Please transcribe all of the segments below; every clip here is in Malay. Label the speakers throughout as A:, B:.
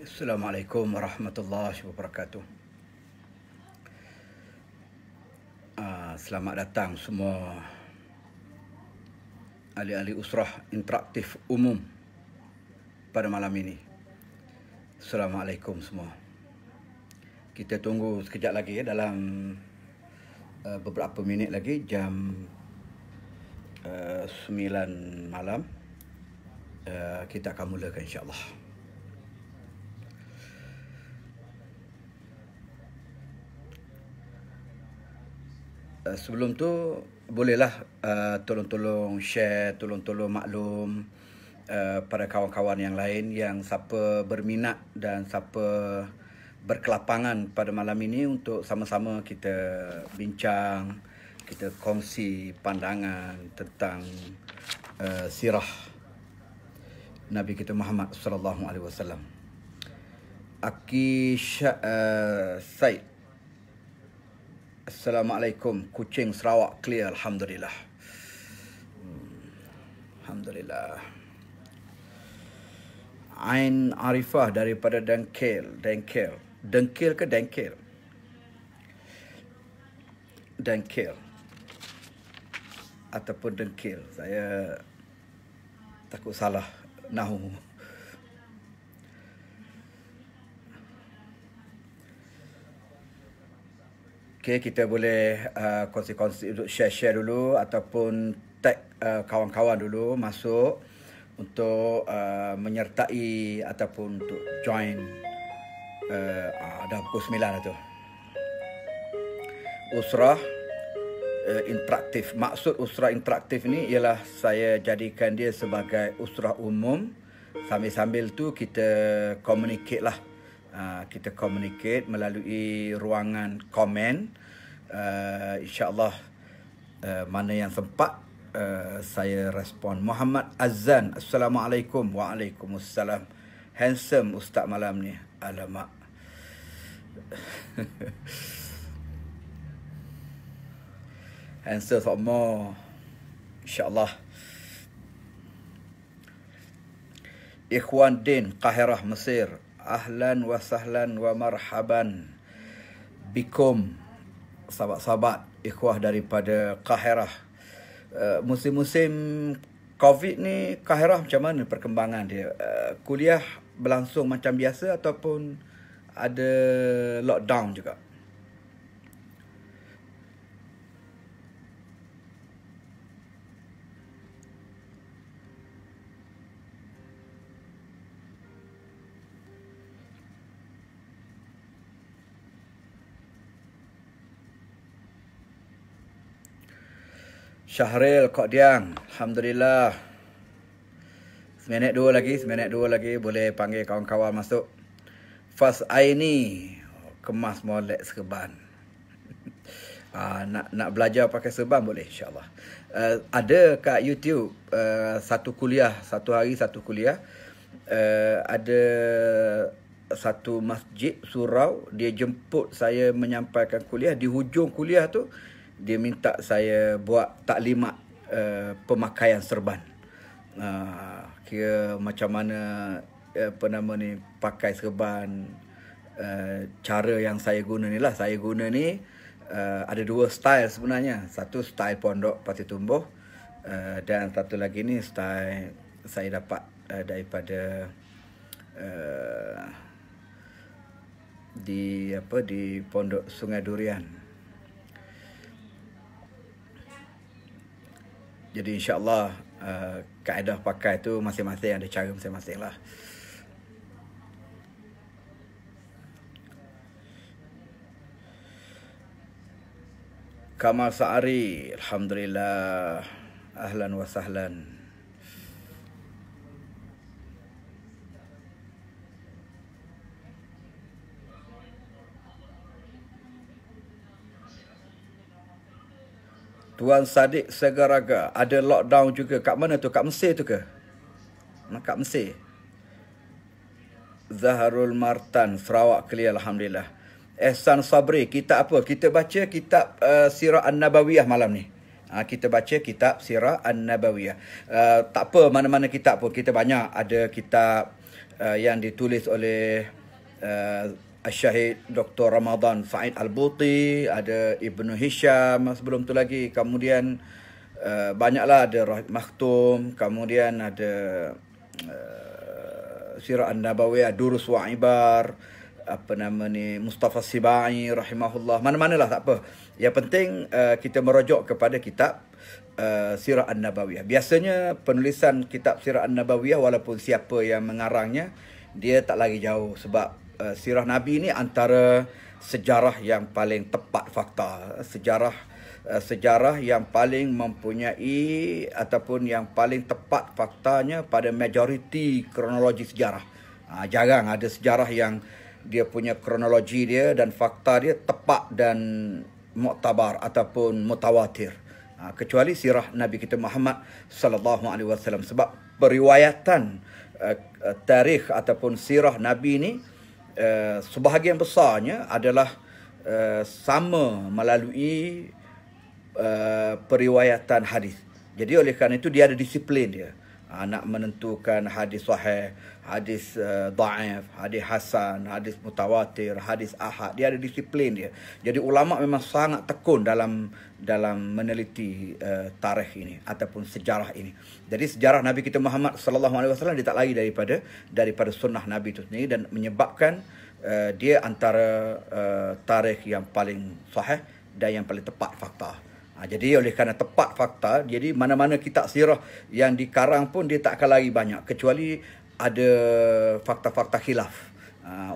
A: Assalamualaikum warahmatullahi wabarakatuh. Selamat datang semua ahli-ahli usrah interaktif umum pada malam ini. Assalamualaikum semua. Kita tunggu sekejap lagi ya, dalam beberapa minit lagi, jam 9 malam. Kita akan mulakan insya-Allah. Sebelum tu bolehlah tolong-tolong share, tolong-tolong maklum pada kawan-kawan yang lain yang siapa berminat dan siapa berkelapangan pada malam ini untuk sama-sama kita bincang, kita kongsi pandangan tentang sirah Nabi kita Muhammad sallallahu alaihi wasallam. Aki Said, Assalamualaikum. Kuching Sarawak clear, alhamdulillah. Alhamdulillah. Ain Arifah daripada Dengkel ke Dengkel? Dengkel ataupun Dengkel. Saya takut salah nahu. Okay, kita boleh kongsi-kongsi untuk share dulu ataupun tag kawan-kawan dulu masuk untuk menyertai ataupun untuk join. Dah pukul 9 dah tu. Usrah interaktif. Maksud usrah interaktif ni ialah saya jadikan dia sebagai usrah umum. Sambil-sambil tu kita communicate lah. Kita communicate melalui ruangan komen. InsyaAllah mana yang sempat saya respon. Muhammad Azan, Assalamualaikum. Waalaikumsalam. Handsome Ustaz malam ni. Alamak. Handsome semua. InsyaAllah. Ikhwan Din, Qahirah, Mesir. Ahlan wa sahlan wa marhaban bikum, sahabat-sahabat ikhwah daripada Qahirah. Musim-musim Covid ni Qahirah macam mana perkembangan dia? Kuliah berlangsung macam biasa ataupun ada lockdown juga? Syahril Qadiang, alhamdulillah. Seminit dua lagi boleh panggil kawan-kawan masuk. Fas Aini, kemas molek serban. Nak belajar pakai serban boleh insya-Allah. Ada kat YouTube satu hari satu kuliah. Ada satu masjid surau, dia jemput saya menyampaikan kuliah. Di hujung kuliah tu dia minta saya buat taklimat pemakaian serban. Kira macam mana pakai serban. Cara yang saya guna ni lah. Saya guna ni ada dua style sebenarnya. Satu style pondok pati tumbuh, dan satu lagi ni style saya dapat daripada di pondok Sungai Durian. Jadi insya-Allah kaedah pakai tu masing-masing ada cara masing-masing lah. Kamal Sa'ari, alhamdulillah. Ahlan wa sahlan. Tuan Sadiq Segaraga, ada lockdown juga. Kat mana tu? Kat Mesir tu ke? Kat Mesir. Zaharul Martan, Sarawak clear, alhamdulillah. Ehsan Sabri, kitab apa? Kita baca kitab Sirah An-Nabawiyah malam ni. Kita baca kitab Sirah An-Nabawiyah. Tak apa mana-mana kitab pun. Kita banyak. Ada kitab yang ditulis oleh Syahid Dr. Ramadan Said Al-Buti, ada Ibnu Hisham sebelum tu lagi, kemudian banyaklah, ada Rahid Makhtum, kemudian ada Sirah An-Nabawiyah, Durus wa Ibar, apa nama ni, Mustafa Sibai rahimahullah, mana-manalah tak apa. Yang penting kita merujuk kepada kitab Sirah An-Nabawiyah. Biasanya penulisan kitab Sirah An-Nabawiyah, walaupun siapa yang mengarangnya, dia tak lagi jauh, sebab sirah Nabi ni antara sejarah yang paling tepat fakta, sejarah yang paling mempunyai ataupun yang paling tepat faktanya pada majoriti kronologi sejarah. Jarang ada sejarah yang dia punya kronologi dia dan fakta dia tepat dan muktabar ataupun mutawatir. Kecuali sirah Nabi kita Muhammad sallallahu alaihi wasallam, sebab periwayatan tarikh ataupun sirah Nabi ni sebahagian besarnya adalah sama melalui periwayatan hadis. Jadi oleh kerana itu dia ada disiplin dia. Nak menentukan hadis sahih, hadis dhaif, hadis hasan, hadis mutawatir, hadis ahad, dia ada disiplin dia. Jadi ulama memang sangat tekun dalam meneliti tarikh ini ataupun sejarah ini. Jadi sejarah Nabi kita Muhammad sallallahu alaihi wasallam dia tak lari daripada sunnah Nabi itu sendiri, dan menyebabkan dia antara tarikh yang paling sahih dan yang paling tepat fakta. Jadi oleh kerana tepat fakta, jadi mana-mana kitab sirah yang dikarang pun dia tak akan lari banyak, kecuali ada fakta-fakta khilaf.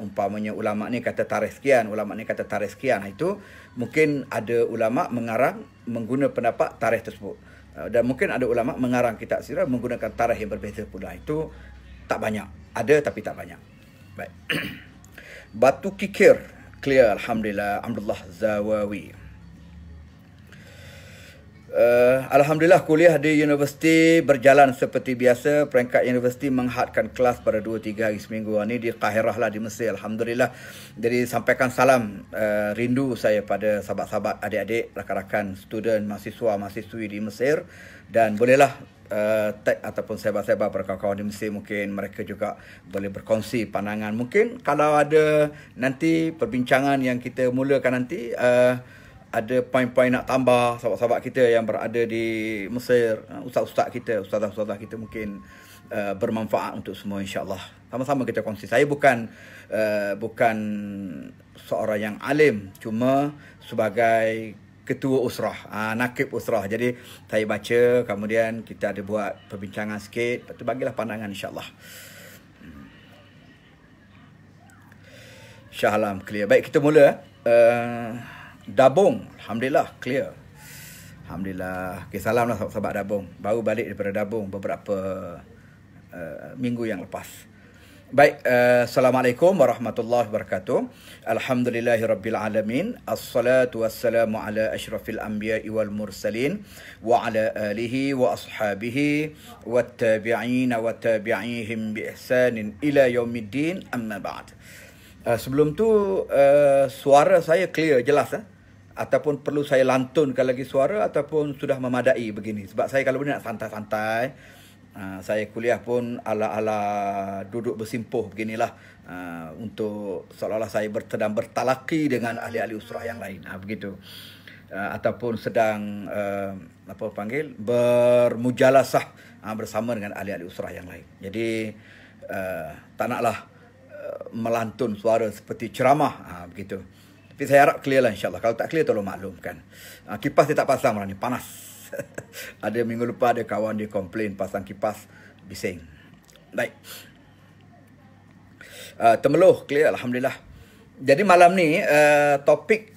A: Umpamanya ulama ni kata tarikh sekian, ulama ni kata tarikh sekian. Itu mungkin ada ulama mengarang mengguna pendapat tarikh tersebut. Dan mungkin ada ulama mengarang kitab sirah menggunakan tarikh yang berbeza pula. Itu tak banyak. Ada tapi tak banyak. Baik. Batu Kikir clear, alhamdulillah. Abdullah Zawawi. Alhamdulillah, kuliah di universiti berjalan seperti biasa. Peringkat universiti menghadkan kelas pada 2-3 hari seminggu. Ini di Kahirah lah, di Mesir. Alhamdulillah. Jadi sampaikan salam rindu saya pada sahabat-sahabat, adik-adik, rakan-rakan, student, mahasiswa-mahasiswi di Mesir. Dan bolehlah tag ataupun sahabat-sahabat berkawan-kawan di Mesir, mungkin mereka juga boleh berkongsi pandangan. Mungkin kalau ada nanti perbincangan yang kita mulakan nanti, ada poin-poin nak tambah sahabat-sahabat kita yang berada di Mesir, ustaz-ustaz kita, ustazah-ustazah kita, mungkin bermanfaat untuk semua, insya-Allah. Sama-sama kita kongsi. Saya bukan seorang yang alim, cuma sebagai ketua usrah, nakib usrah. Jadi saya baca, kemudian kita ada buat perbincangan sikit, lepas tu bagilah pandangan, insya-Allah. Shah Alam clear. Baik, kita mula. Dabung, alhamdulillah clear. Alhamdulillah. Okay, salam lah sahabat Dabung. Baru balik daripada Dabung beberapa minggu yang lepas. Baik, Assalamualaikum warahmatullahi wabarakatuh. Alhamdulillahirabbil alamin. Assalatu wassalamu ala asyrafil anbiya'i wal mursalin wa ala alihi wa ashabihi wat tabi'in wa tabi'ihim bi ihsanin ila yaumiddin, amma ba'd. Sebelum tu suara saya clear, jelas ataupun perlu saya lantunkan lagi suara, ataupun sudah memadai begini? Sebab saya kalau boleh nak santai-santai, saya kuliah pun ala-ala duduk bersimpuh beginilah, untuk seolah-olah saya sedang bertalaki dengan ahli-ahli usrah yang lain, begitu. Ataupun sedang bermujalasah bersama dengan ahli-ahli usrah yang lain. Jadi tak naklah melantun suara seperti ceramah, begitu. Tapi saya harap clear lah, insyaAllah. Kalau tak clear, tolong maklumkan. Kipas dia tak pasang malam ni, panas. Ada minggu lepas ada kawan dia komplain pasang kipas, bising. Baik. Temeluh clear, alhamdulillah. Jadi malam ni topik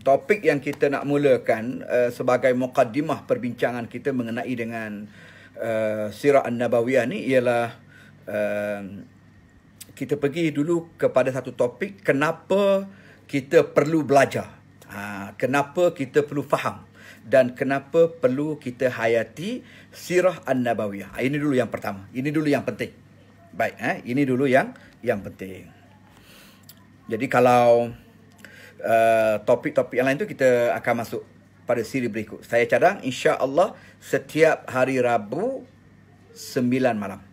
A: topik yang kita nak mulakan sebagai muqaddimah perbincangan kita mengenai dengan Sirah An-Nabawiyah ni ialah kita pergi dulu kepada satu topik, kenapa kita perlu belajar, kenapa kita perlu faham, dan kenapa perlu kita hayati Sirah An-Nabawiyah. Ini dulu yang pertama, ini dulu yang penting. Baik, ini dulu yang penting. Jadi kalau topik-topik yang lain tu kita akan masuk pada siri berikut. Saya cadang insya-Allah setiap hari Rabu 9 malam.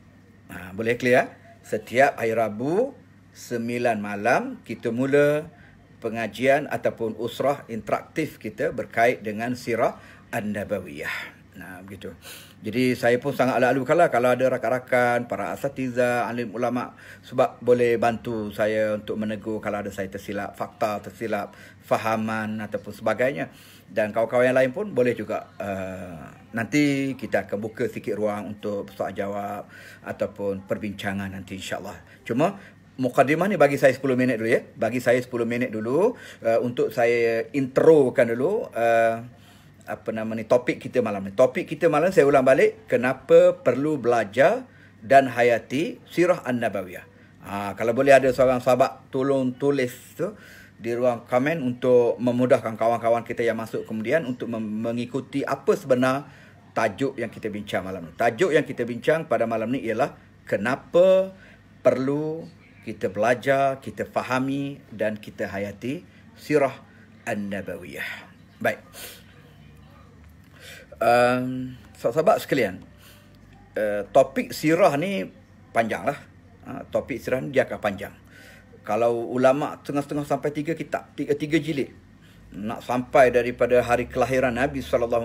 A: Boleh clear? setiap hari Rabu 9 malam kita mula pengajian ataupun usrah interaktif kita berkait dengan sirah An-Nabawiyah. Nah, begitu. Jadi saya pun sangat lalu kalau ada rakan-rakan, para asatiza, alim ulama, sebab boleh bantu saya untuk menegur kalau ada saya tersilap, fakta tersilap, fahaman ataupun sebagainya. Dan kawan-kawan yang lain pun boleh juga. Nanti kita akan buka sikit ruang untuk soal jawab ataupun perbincangan nanti insyaAllah. Cuma mukadimah ni bagi saya 10 minit dulu ya. Bagi saya 10 minit dulu untuk saya introkan dulu topik kita malam ni. Topik kita malam saya ulang balik, kenapa perlu belajar dan hayati sirah An-Nabawiyah. Kalau boleh ada seorang sahabat tolong tulis tu di ruang komen untuk memudahkan kawan-kawan kita yang masuk kemudian untuk mengikuti apa sebenar tajuk yang kita bincang malam ni. Tajuk yang kita bincang pada malam ni ialah kenapa perlu kita belajar, kita fahami dan kita hayati sirah An-Nabawiyah. Baik. Sahabat sekalian, topik sirah ni panjang lah. Topik sirah ni dia akan panjang. Kalau ulama setengah-setengah sampai 3 kitab, 3 jilid. Nak sampai daripada hari kelahiran Nabi SAW.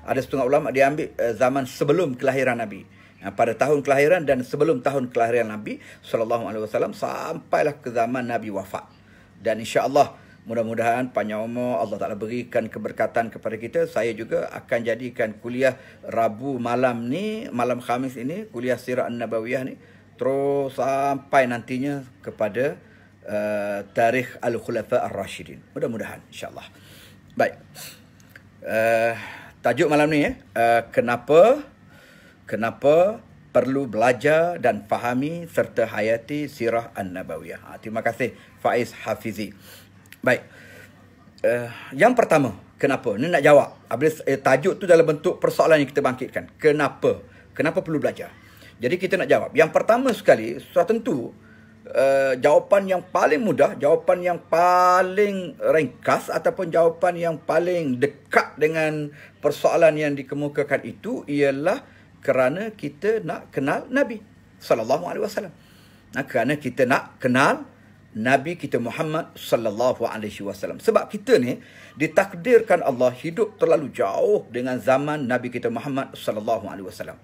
A: Ada setengah ulama dia ambil zaman sebelum kelahiran Nabi. Pada tahun kelahiran dan sebelum tahun kelahiran Nabi SAW sampailah ke zaman Nabi wafat. Dan insya-Allah mudah-mudahan panjang umur Allah Ta'ala berikan keberkatan kepada kita. Saya juga akan jadikan kuliah Rabu malam ni, malam Khamis ini, kuliah Sirah An-Nabawiyah ni, terus sampai nantinya kepada tarikh Al-Khulafa Ar-Rashidin. Mudah-mudahan, insyaAllah. Baik. Tajuk malam ni kenapa perlu belajar dan fahami serta hayati Sirah An-Nabawiyah. Terima kasih Faiz Hafizi. Baik. Yang pertama, kenapa? Ni nak jawab. Tajuk tu dalam bentuk persoalan yang kita bangkitkan. Kenapa? Kenapa perlu belajar? Jadi kita nak jawab. Yang pertama sekali, sudah tentu jawapan yang paling mudah, jawapan yang paling ringkas ataupun jawapan yang paling dekat dengan persoalan yang dikemukakan itu ialah kerana kita nak kenal Nabi sallallahu alaihi wasallam. Kerana kita nak kenal Nabi kita Muhammad sallallahu alaihi wasallam. Sebab kita ni ditakdirkan Allah hidup terlalu jauh dengan zaman Nabi kita Muhammad sallallahu alaihi wasallam.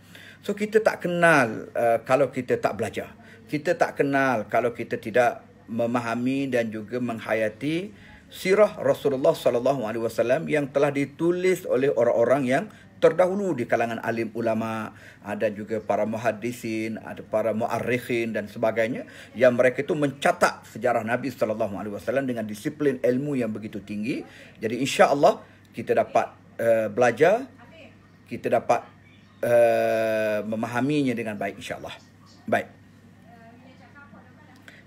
A: So kita tak kenal kalau kita tak belajar. Kita tak kenal kalau kita tidak memahami dan juga menghayati sirah Rasulullah sallallahu alaihi wasallam yang telah ditulis oleh orang-orang yang terdahulu di kalangan alim ulama, ada juga para muhaddisin, ada para muarrikhin dan sebagainya yang mereka itu mencatat sejarah Nabi sallallahu alaihi wasallam dengan disiplin ilmu yang begitu tinggi. Jadi insya-Allah kita dapat belajar, kita dapat memahaminya dengan baik insya-Allah. Baik.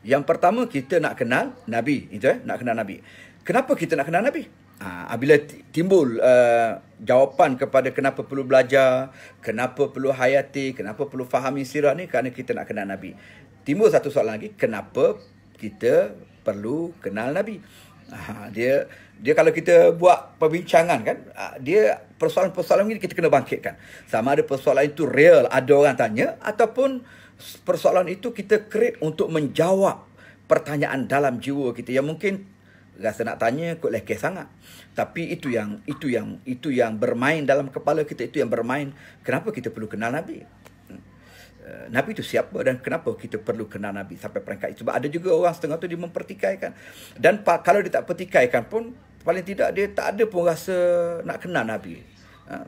A: Yang pertama kita nak kenal Nabi, itu nak kenal Nabi. Kenapa kita nak kenal Nabi? Apabila timbul jawapan kepada kenapa perlu belajar, kenapa perlu hayati, kenapa perlu fahami sirah ni, kerana kita nak kenal Nabi. Timbul satu soalan lagi, kenapa kita perlu kenal Nabi? Dia kalau kita buat perbincangan kan, dia persoalan-persoalan ini kita kena bangkitkan. Sama ada persoalan itu real, ada orang tanya, ataupun persoalan itu kita create untuk menjawab pertanyaan dalam jiwa kita yang mungkin rasa nak tanya kot lekeh sangat. Tapi itu yang bermain dalam kepala kita, itu yang bermain. Kenapa kita perlu kenal Nabi? Nabi itu siapa dan kenapa kita perlu kenal Nabi sampai peringkat itu? Sebab ada juga orang setengah tu dia mempertikaikan. Dan kalau dia tak pertikaikan pun, paling tidak dia tak ada pun rasa nak kenal Nabi.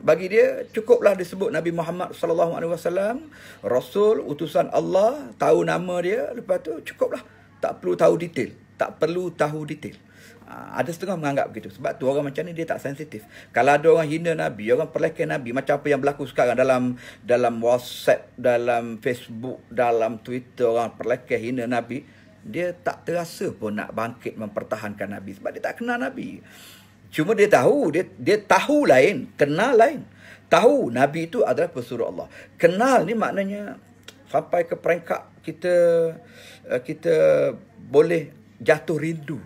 A: Bagi dia cukuplah disebut Nabi Muhammad sallallahu alaihi wasallam, Rasul, utusan Allah, tahu nama dia, lepas tu cukuplah. Tak perlu tahu detail, tak perlu tahu detail. Ada setengah menganggap begitu. Sebab tu orang macam ni dia tak sensitif. Kalau ada orang hina Nabi, orang perlekeh Nabi, macam apa yang berlaku sekarang dalam WhatsApp, dalam Facebook, dalam Twitter, orang perlekeh hina Nabi, dia tak terasa pun nak bangkit mempertahankan Nabi sebab dia tak kenal Nabi. Cuma dia tahu, dia tahu lain, kenal lain. Tahu Nabi itu adalah pesuruh Allah. Kenal ni maknanya sampai ke peringkat kita boleh jatuh rindu,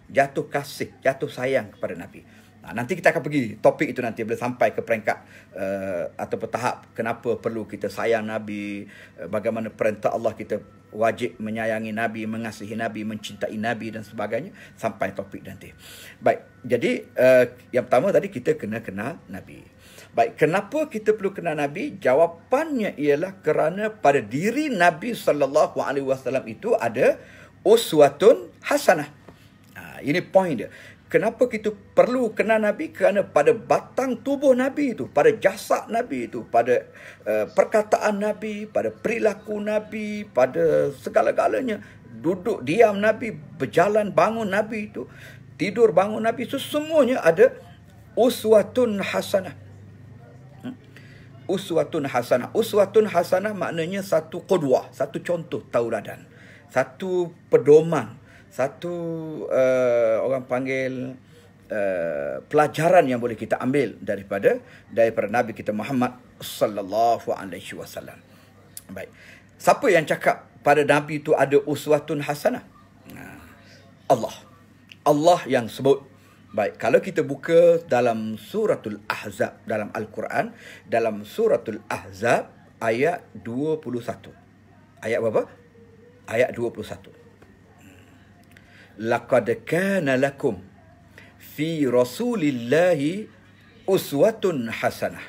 A: jatuh kasih, jatuh sayang kepada Nabi. Nanti kita akan pergi topik itu nanti bila sampai ke peringkat atau tahap kenapa perlu kita sayang Nabi, bagaimana perintah Allah kita wajib menyayangi Nabi, mengasihi Nabi, mencintai Nabi dan sebagainya, sampai topik nanti. Baik, jadi yang pertama tadi kita kena kenal Nabi. Baik, kenapa kita perlu kenal Nabi? Jawapannya ialah kerana pada diri Nabi SAW itu ada uswatun hasanah. Ini point dia. Kenapa kita perlu kenal Nabi? Kerana pada batang tubuh Nabi itu, pada jasad Nabi itu, pada perkataan Nabi, pada perilaku Nabi, pada segala-galanya, duduk diam Nabi, berjalan bangun Nabi itu, tidur bangun Nabi itu, semuanya ada uswatun hasanah. Uswatun hasanah. Uswatun hasanah maknanya satu qudwah, satu contoh tauladan, satu pedoman, satu orang panggil pelajaran yang boleh kita ambil daripada Nabi kita Muhammad sallallahu alaihi wasallam. Baik. Siapa yang cakap pada Nabi itu ada uswatun hasanah? Allah. Allah yang sebut. Baik, kalau kita buka dalam suratul Ahzab dalam Al-Quran, dalam suratul Ahzab ayat 21. Ayat berapa? Ayat 21. Laqad kana lakum fi Rasulillahi uswatun hasanah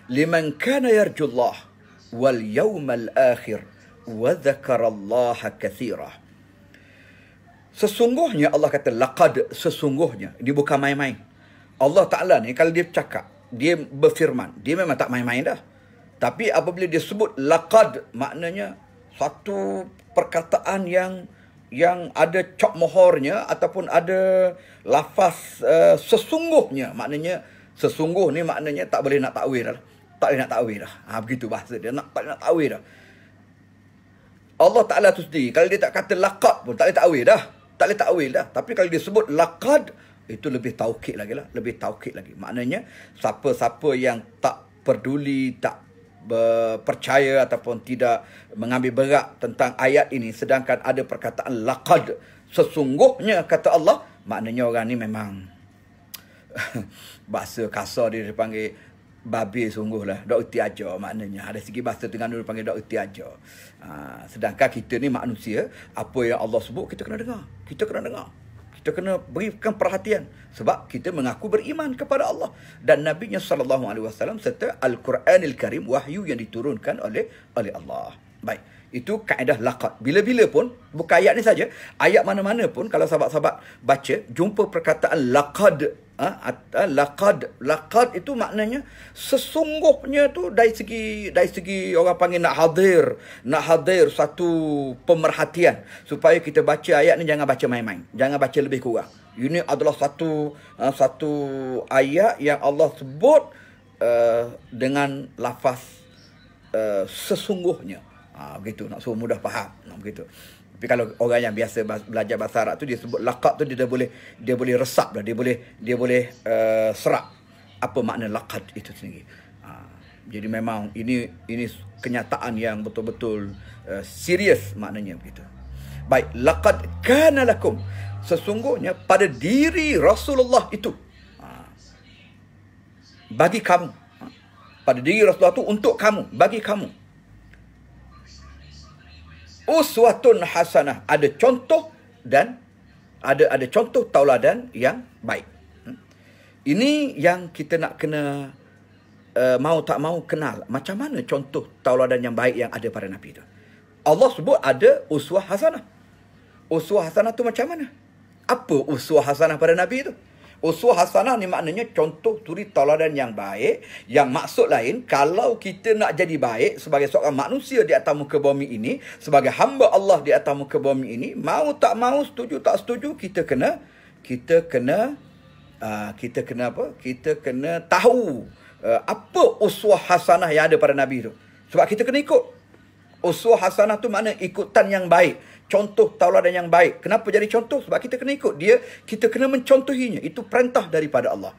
A: liman kana yarjullah wal yawmal akhir wa dzakarallaha katsira. Sesungguhnya Allah kata laqad, sesungguhnya. Dia bukan main-main. Allah Ta'ala ni kalau dia cakap, dia berfirman, dia memang tak main-main dah. Tapi apabila dia sebut laqad, maknanya satu perkataan yang ada cok mohornya ataupun ada lafaz sesungguhnya. Maknanya sesungguh ni maknanya tak boleh nak takwil dah. Tak boleh nak takwil dah. Begitu bahasa dia. Tak boleh nak takwil dah. Allah Ta'ala tu sendiri, kalau dia tak kata laqad pun tak boleh takwil dah. Tak boleh takwil dah. Tapi kalau dia sebut laqad, itu lebih taukid lagi lah. Lebih taukid lagi. Maknanya siapa-siapa yang tak peduli, tak percaya ataupun tidak mengambil berat tentang ayat ini, sedangkan ada perkataan laqad, sesungguhnya kata Allah, maknanya orang ni memang bahasa kasar dia dipanggil babi sungguhlah, dok erti aja. Maknanya ada segi bahasa Terengganu dipanggil dok erti aja. Sedangkan kita ni manusia, apa yang Allah sebut kita kena dengar. Kita kena dengar. Kita kena berikan perhatian sebab kita mengaku beriman kepada Allah dan Nabi-Nya SAW serta Al-Quranil Karim, wahyu yang diturunkan oleh Allah. Baik, itu kaedah laqad. Bila-bila pun, bukan ayat ni saja, ayat mana-mana pun kalau sahabat-sahabat baca, jumpa perkataan laqad. Laqad itu maknanya sesungguhnya tu dari segi orang panggil nak hadir satu pemerhatian supaya kita baca ayat ni jangan baca main-main, jangan baca lebih kurang. Ini adalah satu ayat yang Allah sebut dengan lafaz sesungguhnya. Begitu, nak suruh mudah faham, begitu. Tapi kalau orang yang biasa belajar bahasa Arab tu, dia sebut laqad tu, dia boleh resap dah, dia boleh serap apa makna laqad itu sendiri. Jadi memang ini kenyataan yang betul-betul serius maknanya begitu. Baik, laqad kana lakum, sesungguhnya pada diri Rasulullah itu, bagi kamu, pada diri Rasulullah itu untuk kamu, bagi kamu, uswatun hasanah, ada contoh dan ada contoh tauladan yang baik. Ini yang kita nak kena mau tak mau kenal macam mana contoh tauladan yang baik yang ada pada Nabi itu. Allah sebut ada uswah hasanah. Uswah hasanah tu macam mana? Apa uswah hasanah pada Nabi itu? Uswah hasanah ni maknanya contoh suri tauladan yang baik, yang maksud lain, kalau kita nak jadi baik sebagai seorang manusia di atas muka bumi ini, sebagai hamba Allah di atas muka bumi ini, mau tak mau, setuju tak setuju, kita kena apa? Kita kena tahu apa uswah hasanah yang ada pada Nabi itu. Sebab kita kena ikut. Uswah hasanah tu makna ikutan yang baik, contoh tauladan yang baik. Kenapa jadi contoh? Sebab kita kena ikut dia, kita kena mencontohinya. Itu perintah daripada Allah.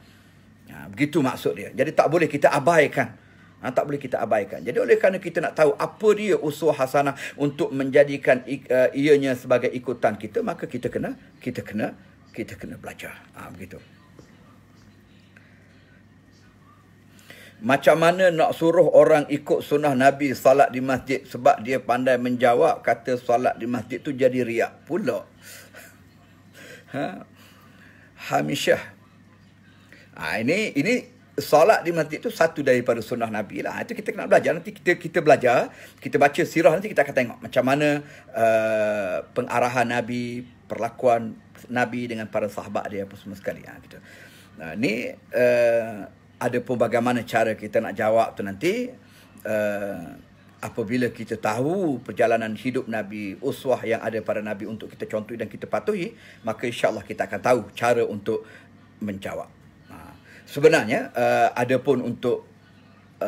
A: Begitu maksud dia. Jadi tak boleh kita abaikan. Tak boleh kita abaikan. Jadi oleh kerana kita nak tahu apa dia uswah hasanah untuk menjadikan ianya sebagai ikutan kita, maka kita kena belajar. Begitu. Macam mana nak suruh orang ikut sunnah Nabi salat di masjid sebab dia pandai menjawab kata salat di masjid tu jadi riak pula. Hamisyah. Ini salat di masjid tu satu daripada sunnah Nabi lah. Itu kita kena belajar. Nanti kita belajar, kita baca sirah, nanti kita akan tengok macam mana pengarahan Nabi, perlakuan Nabi dengan para sahabat dia apa semua sekali. Gitu. Ni ada pun bagaimana cara kita nak jawab tu nanti. Apabila kita tahu perjalanan hidup Nabi, uswah yang ada pada Nabi untuk kita contohi dan kita patuhi, maka insyaAllah kita akan tahu cara untuk menjawab. Sebenarnya ada pun untuk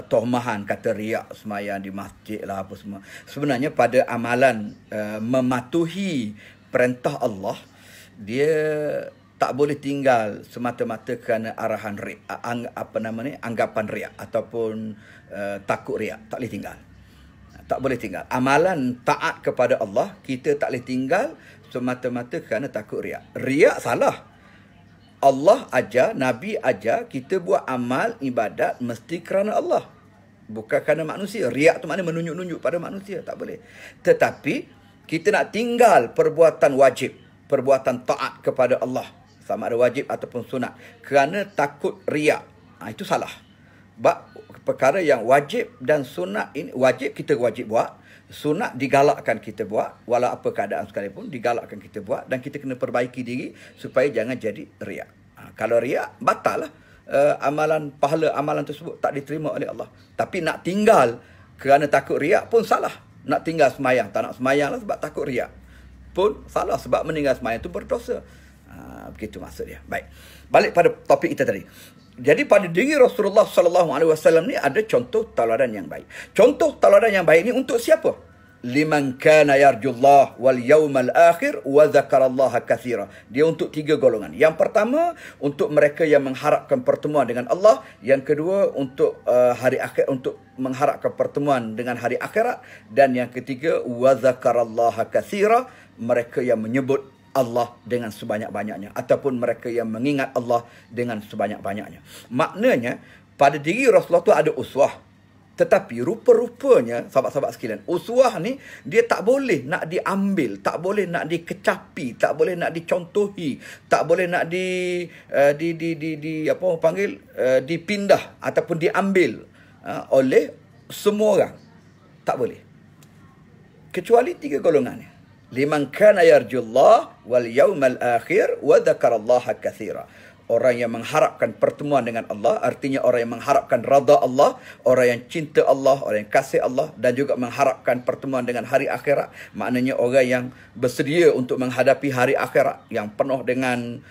A: tohmahan kata riak semayang di masjid lah apa semua. Sebenarnya pada amalan mematuhi perintah Allah, dia tak boleh tinggal semata-mata kerana arahan riak, anggapan riak ataupun takut riak. Tak boleh tinggal. Tak boleh tinggal. Amalan taat kepada Allah, kita tak boleh tinggal semata-mata kerana takut riak. Riak salah. Allah ajar, Nabi ajar kita buat amal ibadat mesti kerana Allah. Bukan kerana manusia. Riak tu maknanya menunjuk-nunjuk pada manusia. Tak boleh. Tetapi kita nak tinggal perbuatan wajib, perbuatan taat kepada Allah, sama ada wajib ataupun sunat, kerana takut riak. Itu salah. Sebab perkara yang wajib dan sunat ini, wajib kita wajib buat, sunat digalakkan kita buat, walau apa keadaan sekalipun digalakkan kita buat, dan kita kena perbaiki diri supaya jangan jadi riak. Kalau riak, batal lah. Pahala amalan tersebut tak diterima oleh Allah. Tapi nak tinggal kerana takut riak pun salah. Nak tinggal semayang, tak nak semayang lah sebab takut riak pun salah, sebab meninggal semayang itu berdosa. Begitu maksud dia. Baik. Balik pada topik kita tadi. Jadi pada diri Rasulullah SAW ni ada contoh tauladan yang baik. Contoh tauladan yang baik ni untuk siapa? Liman kana yarjullah wal yawmal akhir wa dzakarallaha katsira. Dia untuk 3 golongan. Yang pertama untuk mereka yang mengharapkan pertemuan dengan Allah, yang kedua untuk hari akhir, untuk mengharapkan pertemuan dengan hari akhirat, dan yang ketiga wa dzakarallaha katsira, mereka yang menyebut Allah dengan sebanyak-banyaknya, ataupun mereka yang mengingat Allah dengan sebanyak-banyaknya. Maknanya pada diri Rasulullah tu ada uswah. Tetapi rupa-rupanya sahabat-sahabat sekalian, uswah ni dia tak boleh nak diambil, tak boleh nak dikecapi, tak boleh nak dicontohi, tak boleh nak dipindah ataupun diambil oleh semua orang. Tak boleh. Kecuali 3 golongan ni. Liman kana yarjullah wal yawmal akhir wa dzakarallaha katsira. Orang yang mengharapkan pertemuan dengan Allah, artinya orang yang mengharapkan redha Allah, orang yang cinta Allah, orang yang kasih Allah, dan juga mengharapkan pertemuan dengan hari akhirat. Maknanya orang yang bersedia untuk menghadapi hari akhirat yang penuh dengan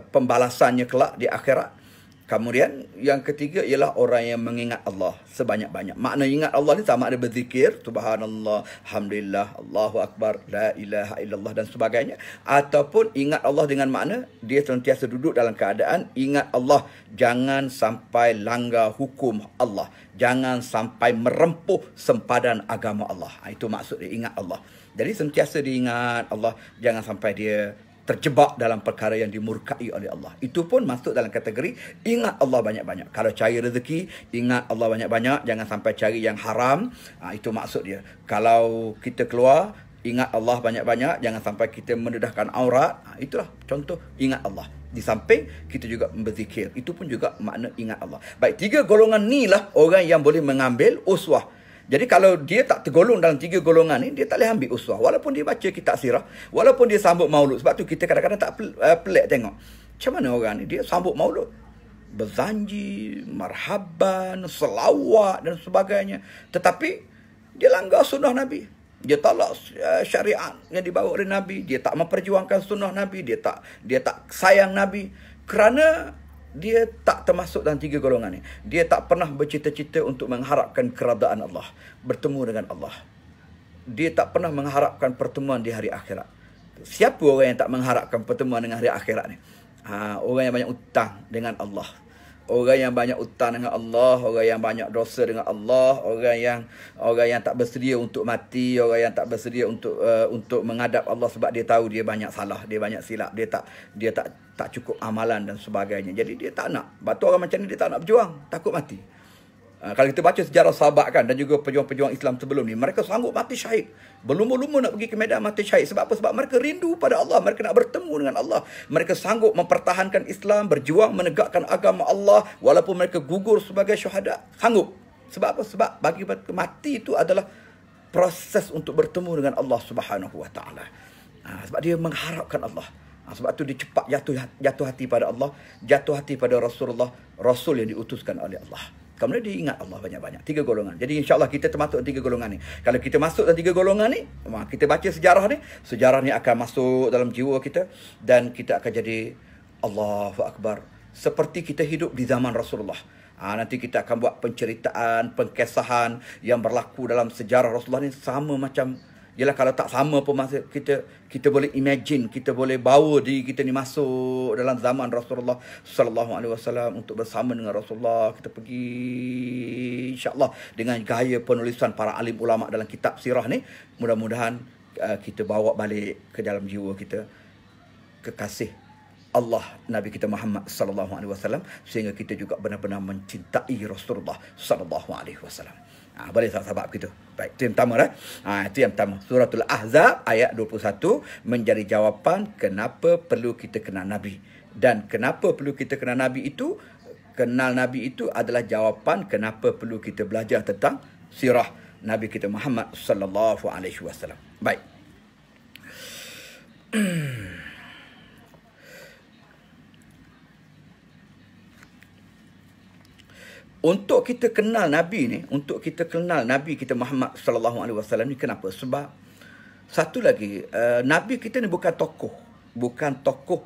A: pembalasannya kelak di akhirat. Kemudian yang ketiga ialah orang yang mengingat Allah sebanyak-banyak. Makna ingat Allah ni sama ada berzikir, subhanallah, alhamdulillah, Allahu akbar, la ilaha illallah dan sebagainya, ataupun ingat Allah dengan makna dia sentiasa duduk dalam keadaan ingat Allah, jangan sampai langgar hukum Allah, jangan sampai merempuh sempadan agama Allah. Itu maksud dia ingat Allah. Jadi sentiasa diingat Allah, jangan sampai dia terjebak dalam perkara yang dimurkai oleh Allah. Itu pun masuk dalam kategori ingat Allah banyak-banyak. Kalau cari rezeki, ingat Allah banyak-banyak, jangan sampai cari yang haram. Itu maksud dia. Kalau kita keluar, ingat Allah banyak-banyak, jangan sampai kita mendedahkan aurat. Itulah contoh ingat Allah. Di samping kita juga berzikir. Itu pun juga makna ingat Allah. Baik, 3 golongan ni lah orang yang boleh mengambil uswah. Jadi kalau dia tak tergolong dalam 3 golongan ni, dia tak boleh ambil uswah. Walaupun dia baca kitab sirah, walaupun dia sambut maulud. Sebab tu kita kadang-kadang tak pelik tengok. Macam mana orang ni, dia sambut maulud, berzanji, marhaban, selawat dan sebagainya. Tetapi dia langgar sunnah Nabi. Dia tolak syariat yang dibawa oleh Nabi. Dia tak memperjuangkan sunnah Nabi. Dia tak sayang Nabi. Kerana dia tak termasuk dalam 3 golongan ni. Dia tak pernah bercita-cita untuk mengharapkan keredaan Allah, bertemu dengan Allah. Dia tak pernah mengharapkan pertemuan di hari akhirat. Siapa orang yang tak mengharapkan pertemuan dengan hari akhirat ni? Orang yang banyak utang dengan Allah. Orang yang banyak utang dengan Allah, orang yang banyak dosa dengan Allah, orang yang tak bersedia untuk mati, orang yang tak bersedia untuk menghadap Allah sebab dia tahu dia banyak salah, dia banyak silap, dia tak cukup amalan dan sebagainya. Jadi dia tak nak. Batu orang macam ni dia tak nak berjuang, takut mati. Kalau kita baca sejarah sahabat kan, dan juga pejuang-pejuang Islam sebelum ni, mereka sanggup mati syahid. Berlumba-lumba nak pergi ke medan mati syahid. Sebab apa? Sebab mereka rindu pada Allah. Mereka nak bertemu dengan Allah. Mereka sanggup mempertahankan Islam, berjuang menegakkan agama Allah, walaupun mereka gugur sebagai syuhada. Sanggup. Sebab apa? Sebab bagi mereka mati itu adalah proses untuk bertemu dengan Allah Subhanahu Wa Taala. Sebab dia mengharapkan Allah. Sebab tu dia cepat jatuh hati pada Allah, jatuh hati pada Rasulullah, Rasul yang diutuskan oleh Allah. Kemudian dia ingat Allah banyak-banyak. 3 golongan. Jadi insyaAllah kita termasuk 3 golongan ni. Kalau kita masuk dalam 3 golongan ni, kita baca sejarah ni akan masuk dalam jiwa kita. Dan kita akan jadi Allahu Akbar. Seperti kita hidup di zaman Rasulullah. Nanti kita akan buat penceritaan, pengkesahan yang berlaku dalam sejarah Rasulullah ni sama macam. Yalah, kalau tak sama pun masa kita boleh imagine, kita boleh bawa diri kita ni masuk dalam zaman Rasulullah sallallahu alaihi wasallam untuk bersama dengan Rasulullah. Kita pergi insya-Allah dengan gaya penulisan para alim ulama dalam kitab sirah ni, mudah-mudahan kita bawa balik ke dalam jiwa kita kekasih Allah Nabi kita Muhammad sallallahu alaihi wasallam, sehingga kita juga benar-benar mencintai Rasulullah sallallahu alaihi wasallam. Boleh sahabat kita. Baik, itu yang pertama dah. Itu yang pertama. Suratul Ahzab ayat 21 menjadi jawapan kenapa perlu kita kenal Nabi. Dan kenapa perlu kita kenal Nabi itu, kenal Nabi itu adalah jawapan kenapa perlu kita belajar tentang sirah Nabi kita Muhammad sallallahu alaihi wasallam. Baik. Untuk kita kenal Nabi ni, untuk kita kenal Nabi kita Muhammad sallallahu alaihi wasallam ni, kenapa? Sebab satu lagi, Nabi kita ni bukan tokoh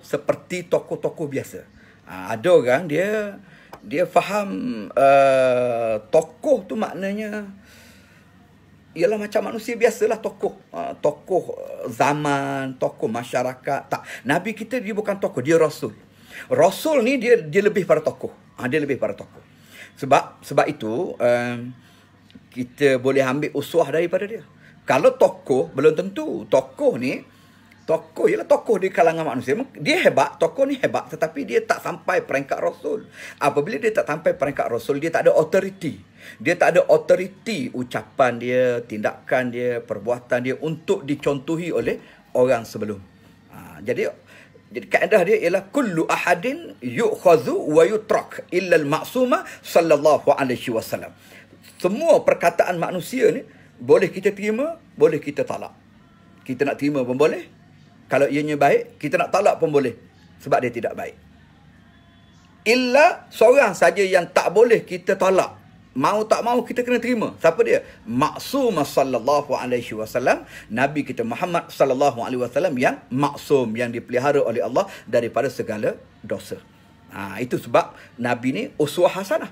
A: seperti tokoh-tokoh biasa. Ada orang dia faham tokoh tu maknanya ialah macam manusia biasalah, tokoh zaman, tokoh masyarakat. Tak, Nabi kita dia bukan tokoh, dia rasul. Rasul ni dia lebih pada tokoh. Dia lebih pada tokoh. Sebab itu kita boleh ambil uswah daripada dia. Kalau tokoh, belum tentu. Tokoh ialah tokoh di kalangan manusia. Dia hebat, tokoh ni hebat, tetapi dia tak sampai peringkat Rasul. Apabila dia tak sampai peringkat Rasul, dia tak ada authority. Dia tak ada authority ucapan dia, tindakan dia, perbuatan dia untuk dicontohi oleh orang sebelum. Jadi kaedah dia ialah kullu ahadin yu'khazu wa yutrak illa al-ma'suma sallallahu alaihi wasallam. Semua perkataan manusia ni boleh kita terima, boleh kita talak. Kita nak terima pun boleh. Kalau ianya baik, kita nak talak pun boleh. Sebab dia tidak baik. Illa seorang saja yang tak boleh kita talak. Mau tak mau kita kena terima. Siapa dia? Maksum sallallahu alaihi wasallam, Nabi kita Muhammad sallallahu alaihi wasallam yang maksum, yang dipelihara oleh Allah daripada segala dosa. Itu sebab Nabi ni uswah hasanah.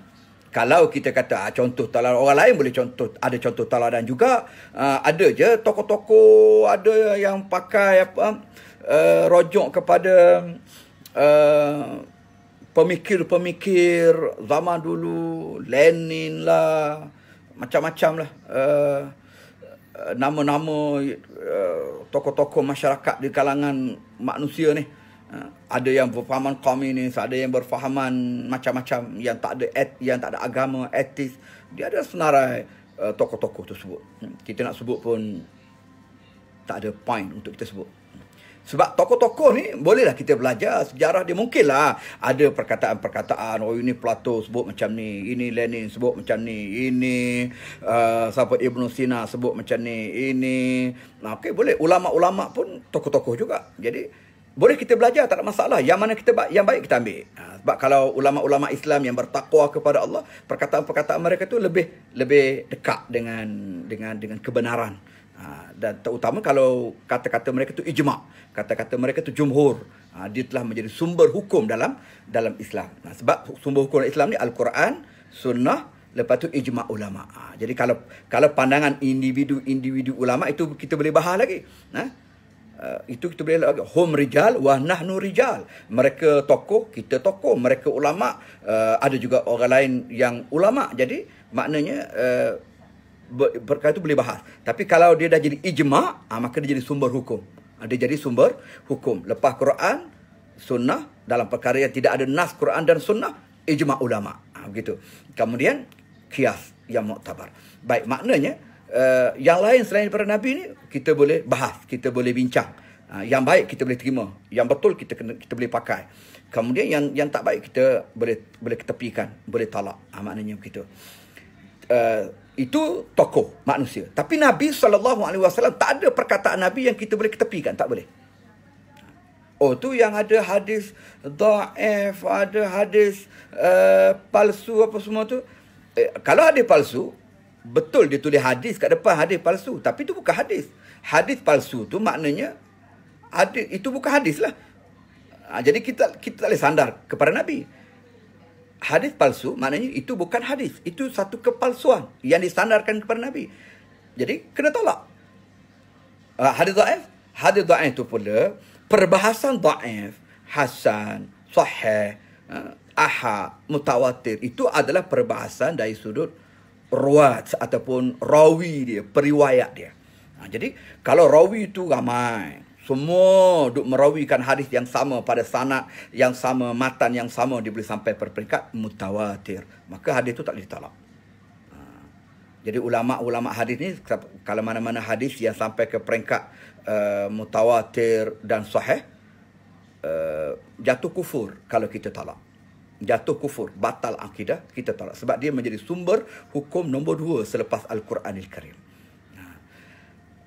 A: Kalau kita kata contoh teladan orang lain boleh ada contoh teladan juga. Ada je tokoh-tokoh, ada yang pakai rojok kepada pemikir-pemikir zaman dulu, Lenin lah, macam-macam lah, nama-nama tokoh-tokoh masyarakat di kalangan manusia ni. Ada yang berfahaman komunis, ada yang berfahaman macam-macam, yang tak ada agama, etis. Dia ada senarai tokoh-tokoh tersebut. Kita nak sebut pun tak ada point untuk kita sebut. Sebab tokoh-tokoh ni bolehlah kita belajar sejarah dia. Mungkinlah ada perkataan-perkataan, oh ini Plato sebut macam ni, ini Lenin sebut macam ni, ini siapa Ibn Sina sebut macam ni, ini. Okey, boleh. Ulama-ulama pun tokoh-tokoh juga. Jadi boleh kita belajar, tak ada masalah. Yang mana yang baik kita ambil. Sebab kalau ulama-ulama Islam yang bertakwa kepada Allah, perkataan-perkataan mereka tu lebih dekat dengan kebenaran. Dan terutama kalau kata-kata mereka tu ijma', kata-kata mereka tu jumhur, dia telah menjadi sumber hukum dalam Islam. Sebab sumber hukum Islam ni Al-Quran, Sunnah, lepas tu ijma' ulama'. Jadi kalau pandangan individu ulama' itu kita boleh bahas lagi. Itu kita boleh lagi. Hum rijal wa nahnu rijal. Mereka tokoh, kita tokoh. Mereka ulama, ada juga orang lain yang ulama. Jadi maknanya perkara itu boleh bahas. Tapi kalau dia dah jadi ijma', maka dia jadi sumber hukum. Dia jadi sumber hukum. Lepas Quran, sunnah, dalam perkara yang tidak ada nas Quran dan sunnah, ijma' ulama. Begitu. Kemudian qiyas yang muktabar. Baik, maknanya yang lain selain daripada Nabi ni kita boleh bahas, kita boleh bincang. Yang baik kita boleh terima, yang betul kita boleh pakai. Kemudian yang tak baik kita boleh ketepikan, boleh talak. Maknanya begitu. Itu tokoh manusia. Tapi Nabi SAW tak ada perkataan Nabi yang kita boleh ketepikan, tak boleh. Oh, tu yang ada hadis dhaif, ada hadis palsu apa semua tu. Kalau hadis palsu, betul dia tulis hadis kat depan, hadis palsu. Tapi itu bukan hadis. Hadis palsu tu maknanya hadis, itu bukan hadis lah. Jadi kita tak boleh sandar kepada Nabi. Hadis palsu maknanya itu bukan hadis. Itu satu kepalsuan yang disandarkan kepada Nabi. Jadi kena tolak. Hadis dhaif itu pula perbahasan dhaif, hasan, sahih, ahad, mutawatir, itu adalah perbahasan dari sudut ruwat ataupun rawi dia, periwayat dia. Jadi kalau rawi itu ramai, semua duk merawikan hadis yang sama pada sanad yang sama, matan yang sama, dia boleh sampai per peringkat mutawatir, maka hadis itu tak boleh ditolak. Jadi ulama-ulama hadis ni, kalau mana-mana hadis yang sampai ke peringkat mutawatir dan sahih, jatuh kufur kalau kita tolak. Jatuh kufur, batal akidah, kita tolak. Sebab dia menjadi sumber hukum nombor 2 selepas Al-Quranil Karim.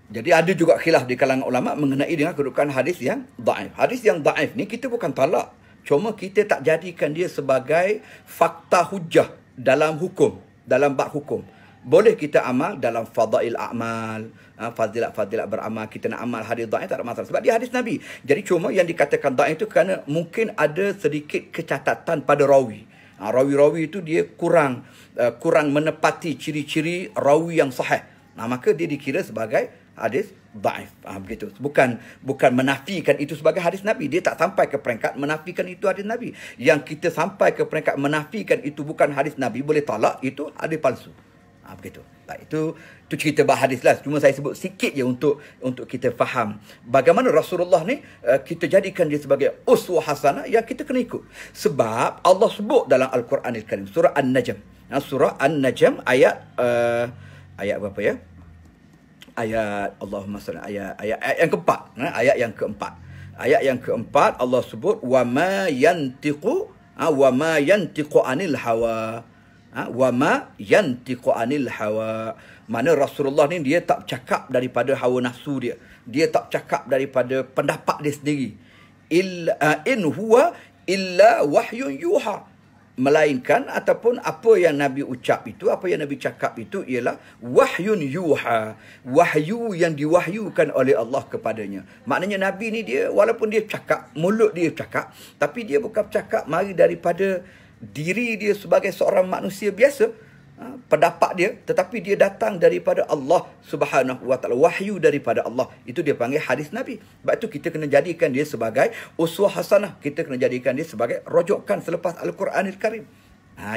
A: Jadi ada juga khilaf di kalangan ulama mengenai dengan kedudukan hadis yang dhaif. Hadis yang dhaif ni kita bukan talak, cuma kita tak jadikan dia sebagai fakta hujah dalam hukum, dalam bab hukum. Boleh kita amal dalam fadail a'mal, fadilat-fadilat beramal, kita nak amal hadis dhaif tak ada masalah sebab dia hadis Nabi. Jadi cuma yang dikatakan dhaif itu kerana mungkin ada sedikit kecacatan pada rawi. Rawi-rawi itu dia kurang menepati ciri-ciri rawi yang sahih. Maka dia dikira sebagai hadis dhaif. Begitu. Bukan menafikan itu sebagai hadis Nabi. Dia tak sampai ke peringkat menafikan itu hadis Nabi. Yang kita sampai ke peringkat menafikan itu bukan hadis Nabi, boleh talak, itu hadis palsu. Begitu. Baik, itu cerita bab hadis lah. Cuma saya sebut sikit je untuk kita faham bagaimana Rasulullah ni kita jadikan dia sebagai uswah hasanah yang kita kena ikut. Sebab Allah sebut dalam Al-Quranil Karim, surah An-Najm. Surah An-Najm ayat berapa ya? Ayat Allahumma salli ayat yang keempat, ayat yang keempat. Ayat yang keempat Allah sebut wa ma yantiqu anil hawa. Wa ma yantiqu anil hawa. Mana Rasulullah ni dia tak cakap daripada hawa nafsu dia. Dia tak cakap daripada pendapat dia sendiri. In huwa illa wahyun yuha. Melainkan ataupun apa yang Nabi ucap itu, apa yang Nabi cakap itu ialah wahyun yuha, wahyu yang diwahyukan oleh Allah kepadanya. Maknanya Nabi ni dia walaupun dia cakap, mulut dia cakap, tapi dia bukan cakap mari daripada diri dia sebagai seorang manusia biasa, pendapat dia, tetapi dia datang daripada Allah Subhanahu wa taala, wahyu daripada Allah. Itu dia panggil hadis Nabi. Sebab itu kita kena jadikan dia sebagai uswah hasanah, kita kena jadikan dia sebagai rojokan selepas Al-Quranil Karim.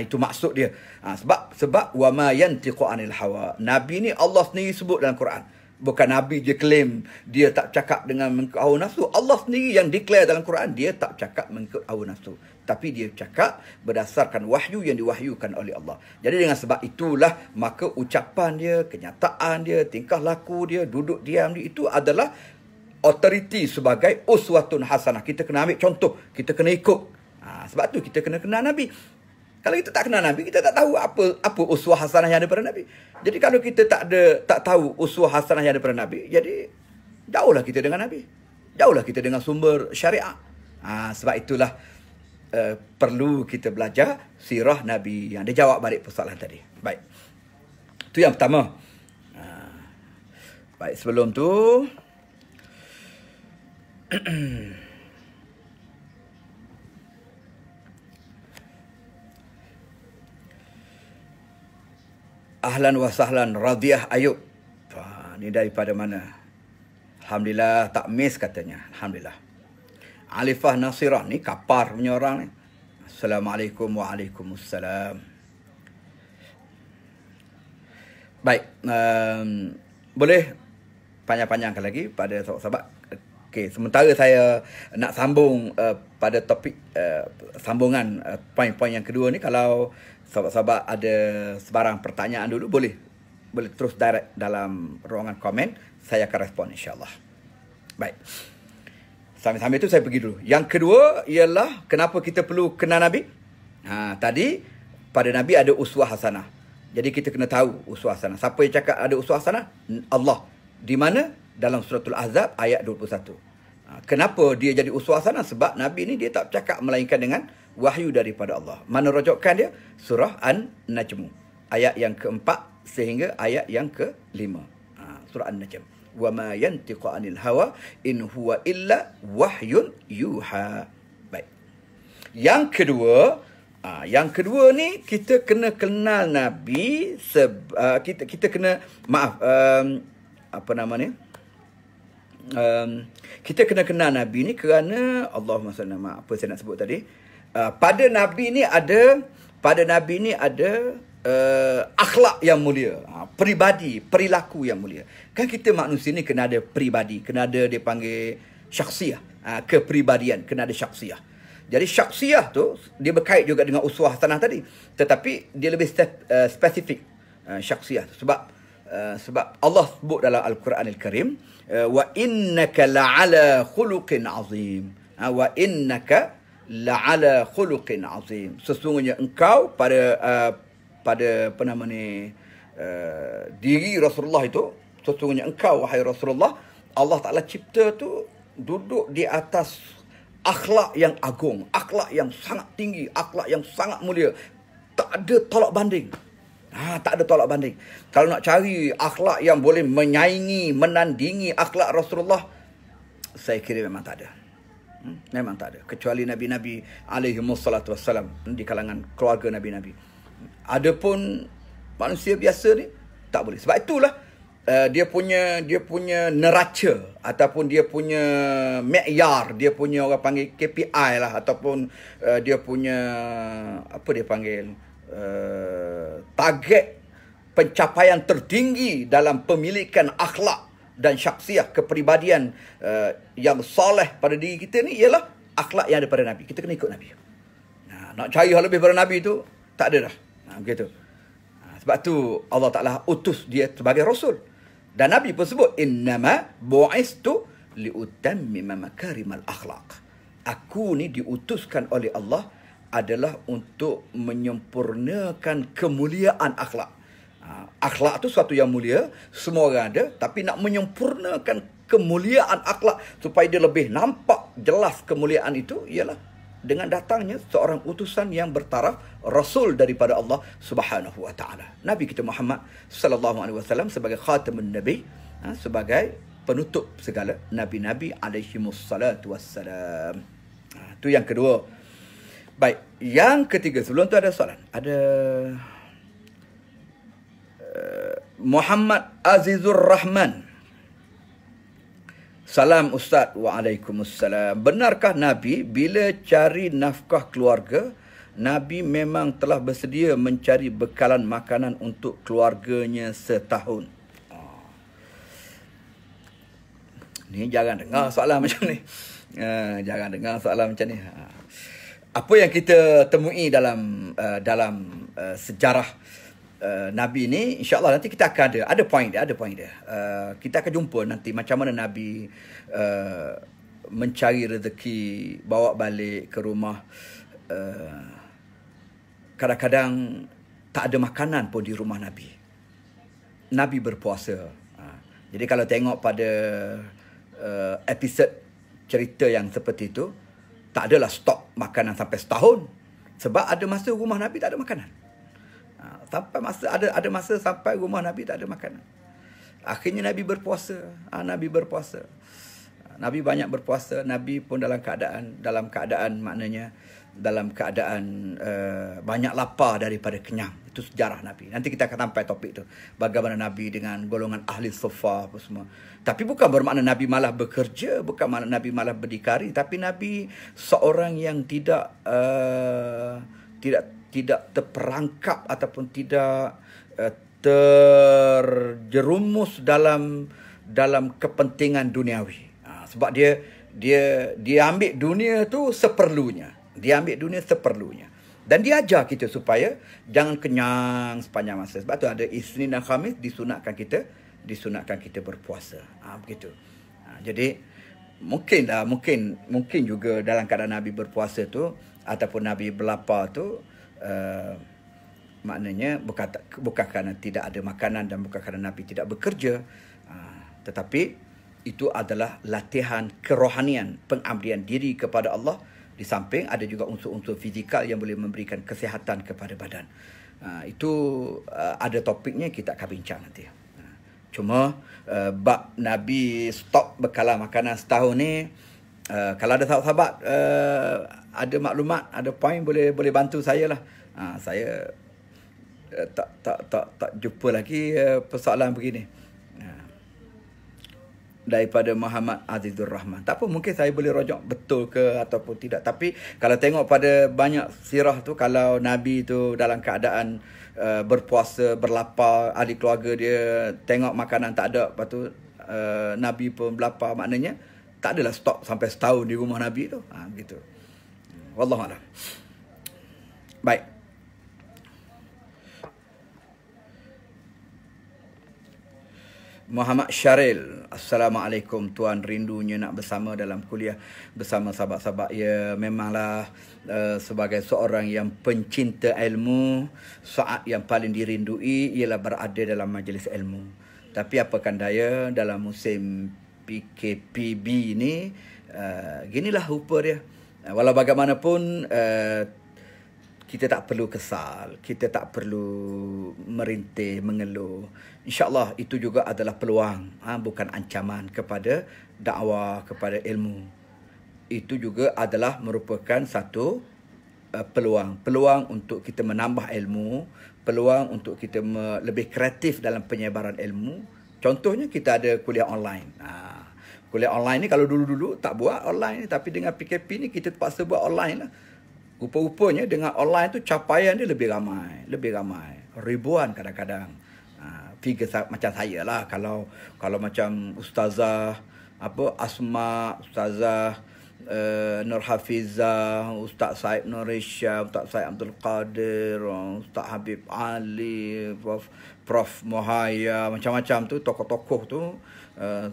A: Itu maksud dia. Sebab wa ma yantiqu anil hawa. Nabi ni Allah sendiri sebut dalam Quran. Bukan Nabi je claim dia tak cakap dengan mengikut hawa nafsu. Allah sendiri yang declare dalam Quran dia tak cakap mengikut hawa nafsu, tapi dia cakap berdasarkan wahyu yang diwahyukan oleh Allah. Jadi dengan sebab itulah maka ucapan dia, kenyataan dia, tingkah laku dia, duduk diam dia, itu adalah authority sebagai uswatun hasanah. Kita kena ambil contoh, kita kena ikut. Sebab tu kita kena kenal Nabi. Kalau kita tak kenal Nabi, kita tak tahu apa uswah hasanah yang ada pada Nabi. Jadi kalau kita tak tahu uswah hasanah yang ada pada Nabi, jadi jauhlah kita dengan Nabi. Jauhlah kita dengan sumber syariat. Sebab itulah perlu kita belajar sirah Nabi. Yang dia jawab balik persoalan tadi. Baik. Itu yang pertama. Baik, sebelum tu ahlan wa sahlan Radhiyah Ayub. Ni daripada mana? Alhamdulillah, tak miss katanya. Alhamdulillah. Alifah Nasirah ni kapar punya orang ni. Assalamualaikum, waalaikumsalam. Baik, boleh panjang-panjangkan lagi pada sahabat-sahabat. Okey, sementara saya nak sambung pada topik sambungan poin-poin yang kedua ni, kalau sahabat-sahabat ada sebarang pertanyaan dulu, boleh terus direct dalam ruangan komen, saya akan respon insya-Allah. Baik. Sambil-sambil itu saya pergi dulu. Yang kedua ialah kenapa kita perlu kenal Nabi? Tadi pada Nabi ada uswah hasanah. Jadi kita kena tahu uswah hasanah. Siapa yang cakap ada uswah hasanah? Allah. Di mana? Dalam suratul Ahzab ayat 21. Kenapa dia jadi uswah hasanah? Sebab Nabi ni dia tak cakap melainkan dengan wahyu daripada Allah. Mana rojokkan dia? Surah An-Najm. Ayat yang keempat sehingga ayat yang kelima. Surah An-Najm. Wa ma yantiqu 'anil hawa in huwa illa wahyun yuha. Baik. Yang kedua ni kita kena kenal Nabi, kita kena apa nama ni? Kita kena kenal Nabi ni kerana Allahumma salli apa saya nak sebut tadi? Pada Nabi ni ada akhlak yang mulia, peribadi, perilaku yang mulia. Kan kita manusia ni kena ada peribadi, kena ada dia panggil syakhsiah, kepribadian, kena ada syakhsiah. Jadi syakhsiah tu dia berkait juga dengan uswah hasanah tadi, tetapi dia lebih spesifik syakhsiah tu. Sebab Allah sebut dalam Al-Quranil Karim, wa innaka la'ala khuluqin azim. Wa innaka la'ala khuluqin azim. Sesungguhnya engkau pada apa nama ni, diri Rasulullah itu, sesungguhnya engkau wahai Rasulullah, Allah Ta'ala cipta tu duduk di atas akhlak yang agung, akhlak yang sangat tinggi, akhlak yang sangat mulia. Tak ada tolak banding. Tak ada tolak banding. Kalau nak cari akhlak yang boleh menyaingi, menandingi akhlak Rasulullah, saya kira memang tak ada. Memang tak ada. Kecuali Nabi-Nabi alaihi wassalatu wassalam, di kalangan keluarga Nabi-Nabi. Adapun manusia biasa ni tak boleh. Sebab itulah dia punya neraca ataupun dia punya mi'yar, dia punya orang panggil KPI lah, ataupun dia punya apa dia panggil target pencapaian tertinggi dalam pemilikan akhlak dan syakhsiah, kepribadian yang soleh pada diri kita ni ialah akhlak yang ada pada Nabi. Kita kena ikut Nabi. Nak cari hal lebih pada Nabi tu tak ada dah. Begitu. Sebab tu Allah Ta'ala utus dia sebagai Rasul. Dan Nabi pun sebut, innama bu'istu liutammima makarimal akhlaq. Aku ni diutuskan oleh Allah adalah untuk menyempurnakan kemuliaan akhlak. Akhlak tu suatu yang mulia, semua orang ada, tapi nak menyempurnakan kemuliaan akhlak supaya dia lebih nampak jelas kemuliaan itu ialah dengan datangnya seorang utusan yang bertaraf Rasul daripada Allah Subhanahu wa taala. Nabi kita Muhammad sallallahu alaihi wasallam sebagai khatamun nabi, sebagai penutup segala nabi-nabi alaihi wassalatu wassalam. Itu yang kedua. Baik, yang ketiga, sebelum tu ada soalan. Ada Muhammad Azizur Rahman. Salam Ustaz. Waalaikumsalam. Benarkah Nabi bila cari nafkah keluarga, Nabi memang telah bersedia mencari bekalan makanan untuk keluarganya setahun? Ni jangan dengar soalan macam ni. Jangan dengar soalan macam ni. Apa yang kita temui dalam sejarah Nabi ni, insya-Allah nanti kita akan ada point dia, kita akan jumpa nanti macam mana Nabi mencari rezeki, bawa balik ke rumah. Kadang-kadang tak ada makanan pun di rumah Nabi. Nabi berpuasa. Jadi kalau tengok pada episod cerita yang seperti itu, tak adalah stok makanan sampai setahun. Sebab ada masa rumah Nabi tak ada makanan. Sampai masa ada masa sampai rumah Nabi tak ada makanan. Akhirnya Nabi berpuasa. Nabi banyak berpuasa. Nabi pun dalam keadaan maknanya dalam keadaan banyak lapar daripada kenyang. Itu sejarah Nabi. Nanti kita akan sampai topik tu. Bagaimana Nabi dengan golongan ahli sufa apa semua. Tapi bukan bermakna Nabi malah bekerja, bukan makna Nabi malah berdikari, tapi Nabi seorang yang tidak terperangkap ataupun tidak terjerumus dalam kepentingan duniawi. Sebab dia ambil dunia tu seperlunya. Dia ambil dunia seperlunya. Dan dia ajar kita supaya jangan kenyang sepanjang masa. Sebab tu ada Isnin dan Khamis disunatkan kita berpuasa. Begitu. Jadi mungkin juga dalam keadaan Nabi berpuasa tu ataupun Nabi berlapar tu maknanya bukan kerana tidak ada makanan dan bukan kerana Nabi tidak bekerja, tetapi itu adalah latihan kerohanian, pengabdian diri kepada Allah. Di samping ada juga unsur-unsur fizikal yang boleh memberikan kesihatan kepada badan. Itu ada topiknya, kita akan bincang nanti. Cuma bab Nabi stop bekalan makanan setahun ni, kalau ada sahabat-sahabat ada maklumat, ada poin, boleh bantu saya lah. Saya tak jumpa lagi persoalan begini. Daripada Muhammad Azizur Rahman. Tak apa, mungkin saya boleh rojok betul ke ataupun tidak. Tapi kalau tengok pada banyak sirah tu, kalau Nabi tu dalam keadaan berpuasa, berlapar, ahli keluarga dia tengok makanan tak ada, lepas tu Nabi pun berlapar, maknanya tak adalah stok sampai setahun di rumah Nabi tu. Begitu. Wallahualam. Baik. Muhammad Syaril, Assalamualaikum tuan, rindunya nak bersama dalam kuliah bersama sahabat-sahabat. Ya, memanglah sebagai seorang yang pencinta ilmu, saat yang paling dirindui ialah berada dalam majlis ilmu. Tapi apakan daya, dalam musim PKPB ni, ginilah rupa dia. Walau bagaimanapun, kita tak perlu kesal, kita tak perlu merintih, mengeluh. InsyaAllah itu juga adalah peluang, bukan ancaman kepada dakwah, kepada ilmu. Itu juga adalah merupakan satu peluang. Peluang untuk kita menambah ilmu, peluang untuk kita lebih kreatif dalam penyebaran ilmu. Contohnya kita ada kuliah online. Kuliah online ni kalau dulu-dulu tak buat online ni, tapi dengan PKP ni kita terpaksa buat online lah. Rupa-rupanya dengan online tu capaian dia lebih ramai. Ribuan kadang-kadang. Figure macam saya lah. Kalau macam Ustazah Asma, Ustazah Nur Hafizah, Ustaz Said Nur Risha, Ustaz Said Abdul Qadir, Ustaz Habib Ali, Prof Mohaya, macam-macam tu, tokoh-tokoh tu,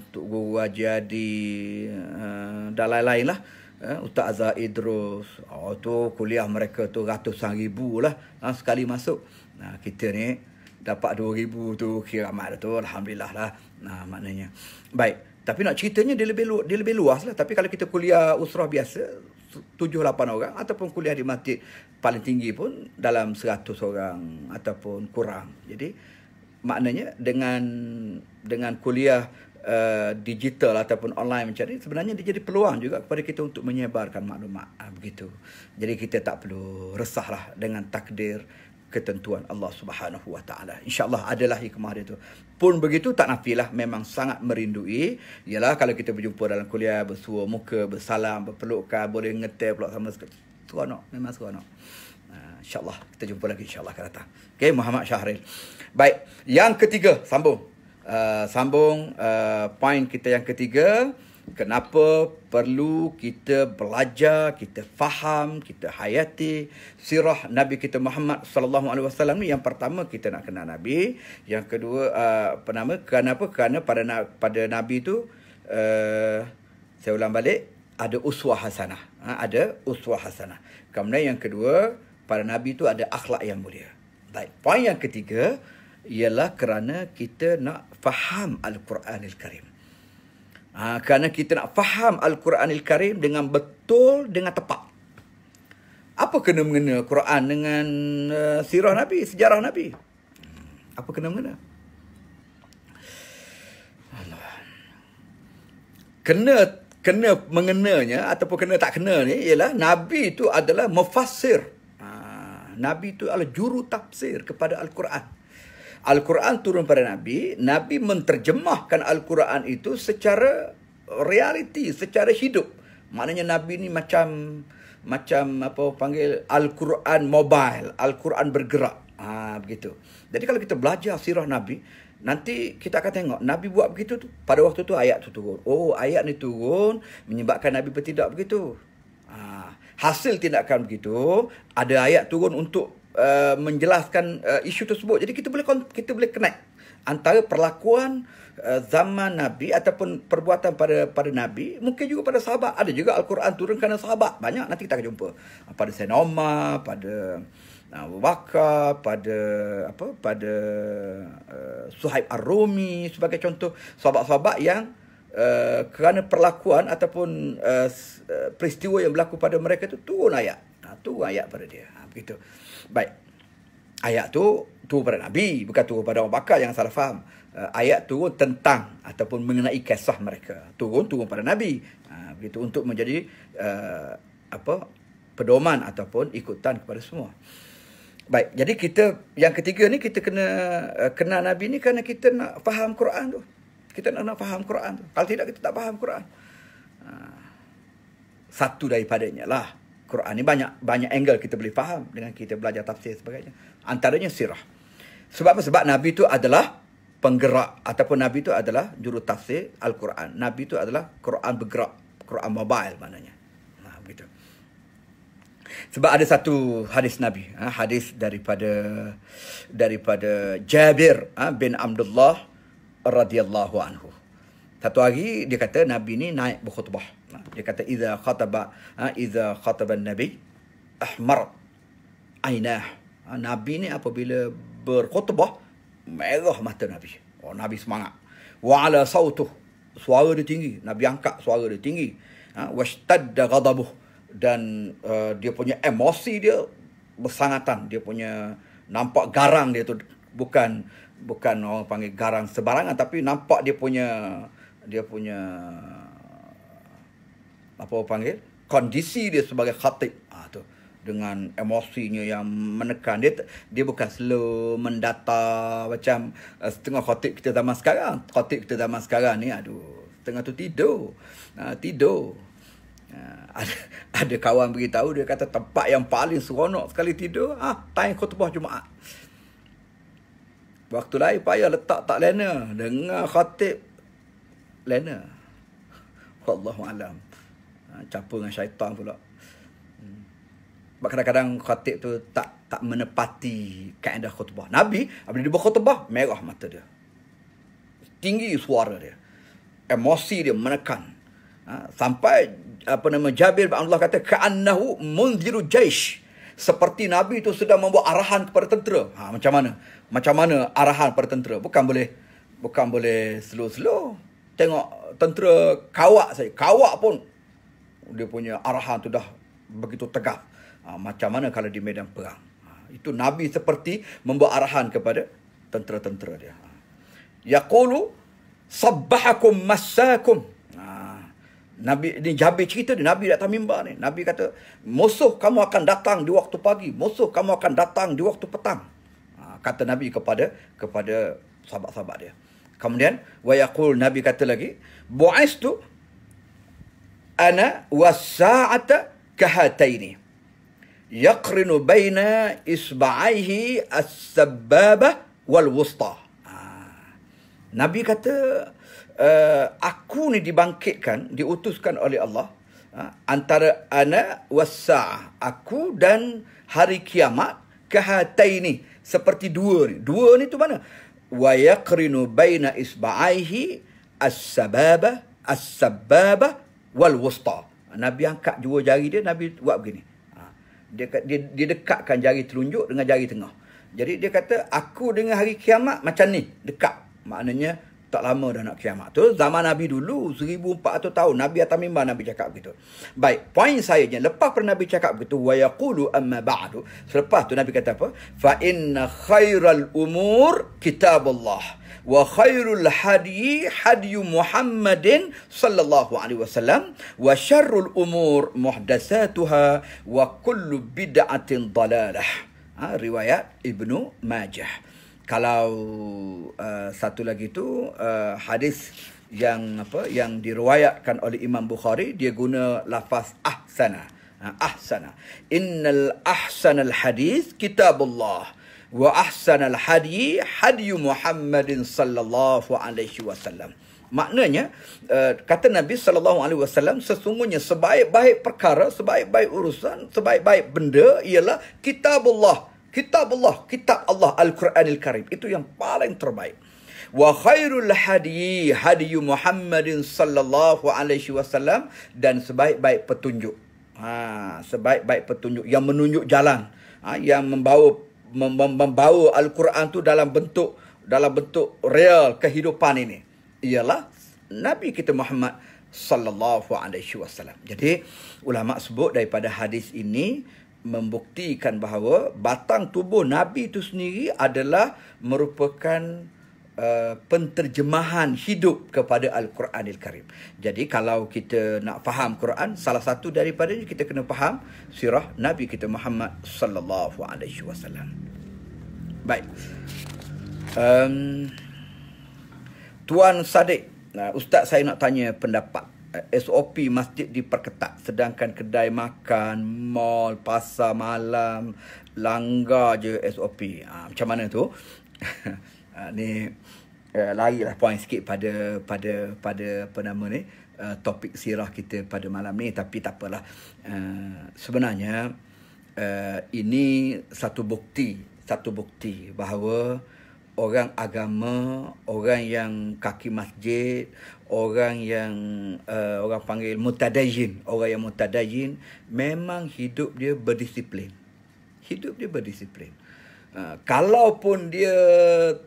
A: Tok Guru Haji dan lain-lain lah. Ustaz Azhar Idrus, tu kuliah mereka tu ratusan ribu lah sekali masuk. Kita ni dapat 2,000 tu kira ramai tu, alhamdulillah lah. Maknanya baik. Tapi nak ceritanya dia lebih luas lah. Tapi kalau kita kuliah usrah biasa 7-8 orang, ataupun kuliah di masjid paling tinggi pun dalam 100 orang ataupun kurang. Jadi maknanya dengan kuliah digital ataupun online macam ni, sebenarnya dia jadi peluang juga kepada kita untuk menyebarkan maklumat. Begitu. Jadi kita tak perlu resahlah dengan takdir, ketentuan Allah Subhanahu Wa Taala. InsyaAllah adalah hikmah dia tu. Pun begitu, tak nafilah memang sangat merindui. Ialah kalau kita berjumpa dalam kuliah, bersua muka, bersalam, berpelukan, boleh ngetel pula sama sekali. Seronok, memang seronok. InsyaAllah kita jumpa lagi, insyaAllah akan datang. Okay, Muhammad Syahril. Baik, yang ketiga, sambung poin kita yang ketiga. Kenapa perlu kita belajar, kita faham, kita hayati sirah Nabi kita Muhammad sallallahu alaihi wasallam ni? Yang pertama, kita nak kenal Nabi. Yang kedua, kenapa? Kerana pada Nabi tu, saya ulang balik, ada uswah hasanah. Ada uswah hasanah. Kemudian yang kedua, pada Nabi tu ada akhlak yang mulia. Baik, poin yang ketiga ialah kerana kita nak faham Al-Quranil Karim. Kerana kita nak faham Al-Quranil Karim dengan betul, dengan tepat. Apa kena-mengena Quran dengan sirah Nabi, sejarah Nabi? Apa kena-mengena? kena mengenanya ataupun kena tak kena ni ialah Nabi itu adalah mufassir. Nabi itu adalah juru tafsir kepada Al-Quran. Al-Quran turun pada Nabi. Nabi menterjemahkan Al-Quran itu secara realiti, secara hidup. Maknanya Nabi ni macam apa panggil Al-Quran mobile, Al-Quran bergerak. Begitu. Jadi kalau kita belajar sirah Nabi, nanti kita akan tengok Nabi buat begitu tu. Pada waktu tu ayat tu turun. Oh, ayat ni turun menyebabkan Nabi bertindak begitu. Hasil tindakan begitu, ada ayat turun untuk menjelaskan isu tersebut. Jadi kita boleh connect antara perlakuan zaman Nabi ataupun perbuatan pada Nabi, mungkin juga pada sahabat. Ada juga Al-Quran turun kerana sahabat. Banyak nanti kita akan jumpa. Pada Sayyidina Umar, pada Abu Bakar, pada Suhaib Ar-Rumi sebagai contoh sahabat-sahabat yang kerana perlakuan ataupun peristiwa yang berlaku pada mereka itu turun ayat. Turun ayat pada dia. Begitu. Baik. Ayat tu turun pada Nabi, bukan turun pada Abu Bakar, yang salah faham. Ayat turun tentang ataupun mengenai kisah mereka. Turun pada Nabi. Begitu, untuk menjadi pedoman ataupun ikutan kepada semua. Baik, jadi yang ketiga ni kita kena kenal Nabi ni kerana kita nak faham Quran tu. Kita nak faham Quran tu. Kalau tidak, kita tak faham Quran. Satu daripadanya lah. Quran ni banyak angle kita boleh faham dengan kita belajar tafsir sebagainya. Antaranya sirah. Sebab apa? Sebab Nabi itu adalah penggerak ataupun Nabi itu adalah juru tafsir Al-Quran. Nabi itu adalah Quran bergerak, Quran mobile maknanya. Begitu. Sebab ada satu hadis Nabi, hadis daripada Jabir bin Abdullah radhiyallahu anhu. Satu hari dia kata Nabi ni naik berkhutbah. Dia kata idza khataba an-nabi ahmar ainah. Nabi ni apabila berkhutbah merah mata Nabi. Nabi semangat. Wa ala sautuh, suara dia tinggi. Nabi angkat suara dia tinggi. Washtadda ghadabuh, dan dia punya emosi dia bersangatan. Dia punya nampak garang dia tu bukan orang panggil garang sebarangan, tapi nampak dia punya apa orang panggil kondisi dia sebagai khatib. Tu dengan emosinya yang menekan. Dia bukan slow mendata macam setengah khatib kita zaman sekarang. Khatib kita zaman sekarang ni setengah tu tidur. Ada kawan beritahu, dia kata tempat yang paling seronok sekali tidur time khutbah Jumaat. Waktu lain payah letak tak lena, dengar khatib lena. Wallahu alam. Campur dengan syaitan pula. Sebab kadang-kadang khatib tu tak menepati kaedah khutbah. Nabi apabila dia berkhutbah, merah mata dia. Tinggi suara dia. Emosi dia menekan. Sampai Jabir bin Abdullah kata ka'annahu munziru jaish. Seperti Nabi itu sedang membuat arahan kepada tentera. Macam mana arahan kepada tentera? Bukan boleh slow-slow. Tengok tentera kawak saja. Kawak pun dia punya arahan tu dah begitu tegas. Macam mana kalau di medan perang? Itu Nabi seperti membuat arahan kepada tentera-tentera dia. Yaqulu sabbahakum massakum. Nabi ni Jabir cerita dia, Nabi datang mimbar ni. Nabi kata, musuh kamu akan datang di waktu pagi, musuh kamu akan datang di waktu petang. Kata Nabi kepada sahabat-sahabat dia. Kemudian wa yaqul, Nabi kata lagi, bu'istu ana was-sa'ata kahataini yaqrinu baina isba'aihi as-sabbabah wal wusta. Nabi kata aku ni dibangkitkan, diutuskan oleh Allah antara ana was-sa'ah, aku dan hari kiamat, kahataini, seperti dua ni. Dua ni tu mana? Wa yaqrinu baina isba'aihi as-sababah wal wusta. Nabi angkat dua jari dia, Nabi buat begini. Dia dekatkan jari telunjuk dengan jari tengah. Jadi dia kata aku dengan hari kiamat macam ni, dekat. Maknanya Tak lama dah nak kiamat. Tu zaman Nabi dulu, 1400 tahun. Nabi atas mimbar Nabi cakap begitu. Baik, poin saya je. Lepas pada Nabi cakap begitu, wa yaqulu amma ba'du. Selepas tu Nabi kata apa? Fa inna khairal umur kitabullah. Wa khairul hadi hadyu Muhammadin sallallahu alaihi wasallam. Wa syarrul umur muhdatsatuha. Wa kullu bid'atin dalalah. Riwayat Ibnu Majah. Kalau satu lagi tu hadis yang yang diriwayatkan oleh Imam Bukhari, dia guna lafaz ahsana. Ahsana. Innal ahsanal hadis kitabullah wa ahsanal hadi hadyu Muhammadin sallallahu alaihi wasallam. Maknanya kata Nabi sallallahu alaihi wasallam, sesungguhnya sebaik-baik perkara, sebaik-baik urusan, sebaik-baik benda ialah kitabullah. Kitabullah, kitab Allah, Al-Quranil Karim. Itu yang paling terbaik. Wa khairul hadi hadyu Muhammadin sallallahu alaihi wasallam, dan sebaik-baik petunjuk. Sebaik-baik petunjuk yang menunjuk jalan, yang membawa Al-Quran tu dalam bentuk real kehidupan ini, ialah Nabi kita Muhammad sallallahu alaihi wasallam. Jadi ulama sebut daripada hadis ini membuktikan bahawa batang tubuh Nabi itu sendiri adalah merupakan penterjemahan hidup kepada Al-Quranil Karim. Jadi kalau kita nak faham Quran, salah satu daripadanya kita kena faham sirah Nabi kita Muhammad sallallahu alaihi wasallam. Baik. Tuan Sadiq, Ustaz, saya nak tanya pendapat. SOP masjid diperketat, sedangkan kedai makan, mall, pasar malam langgar je SOP. Macam mana tu? Ni larilah poin sikit pada apa nama ni, topik sirah kita pada malam ni, tapi tak apalah. Sebenarnya ini satu bukti bahawa orang agama, orang yang kaki masjid, orang yang orang panggil mutadayyin, orang yang mutadayyin, memang hidup dia berdisiplin. Hidup dia berdisiplin. Kalaupun dia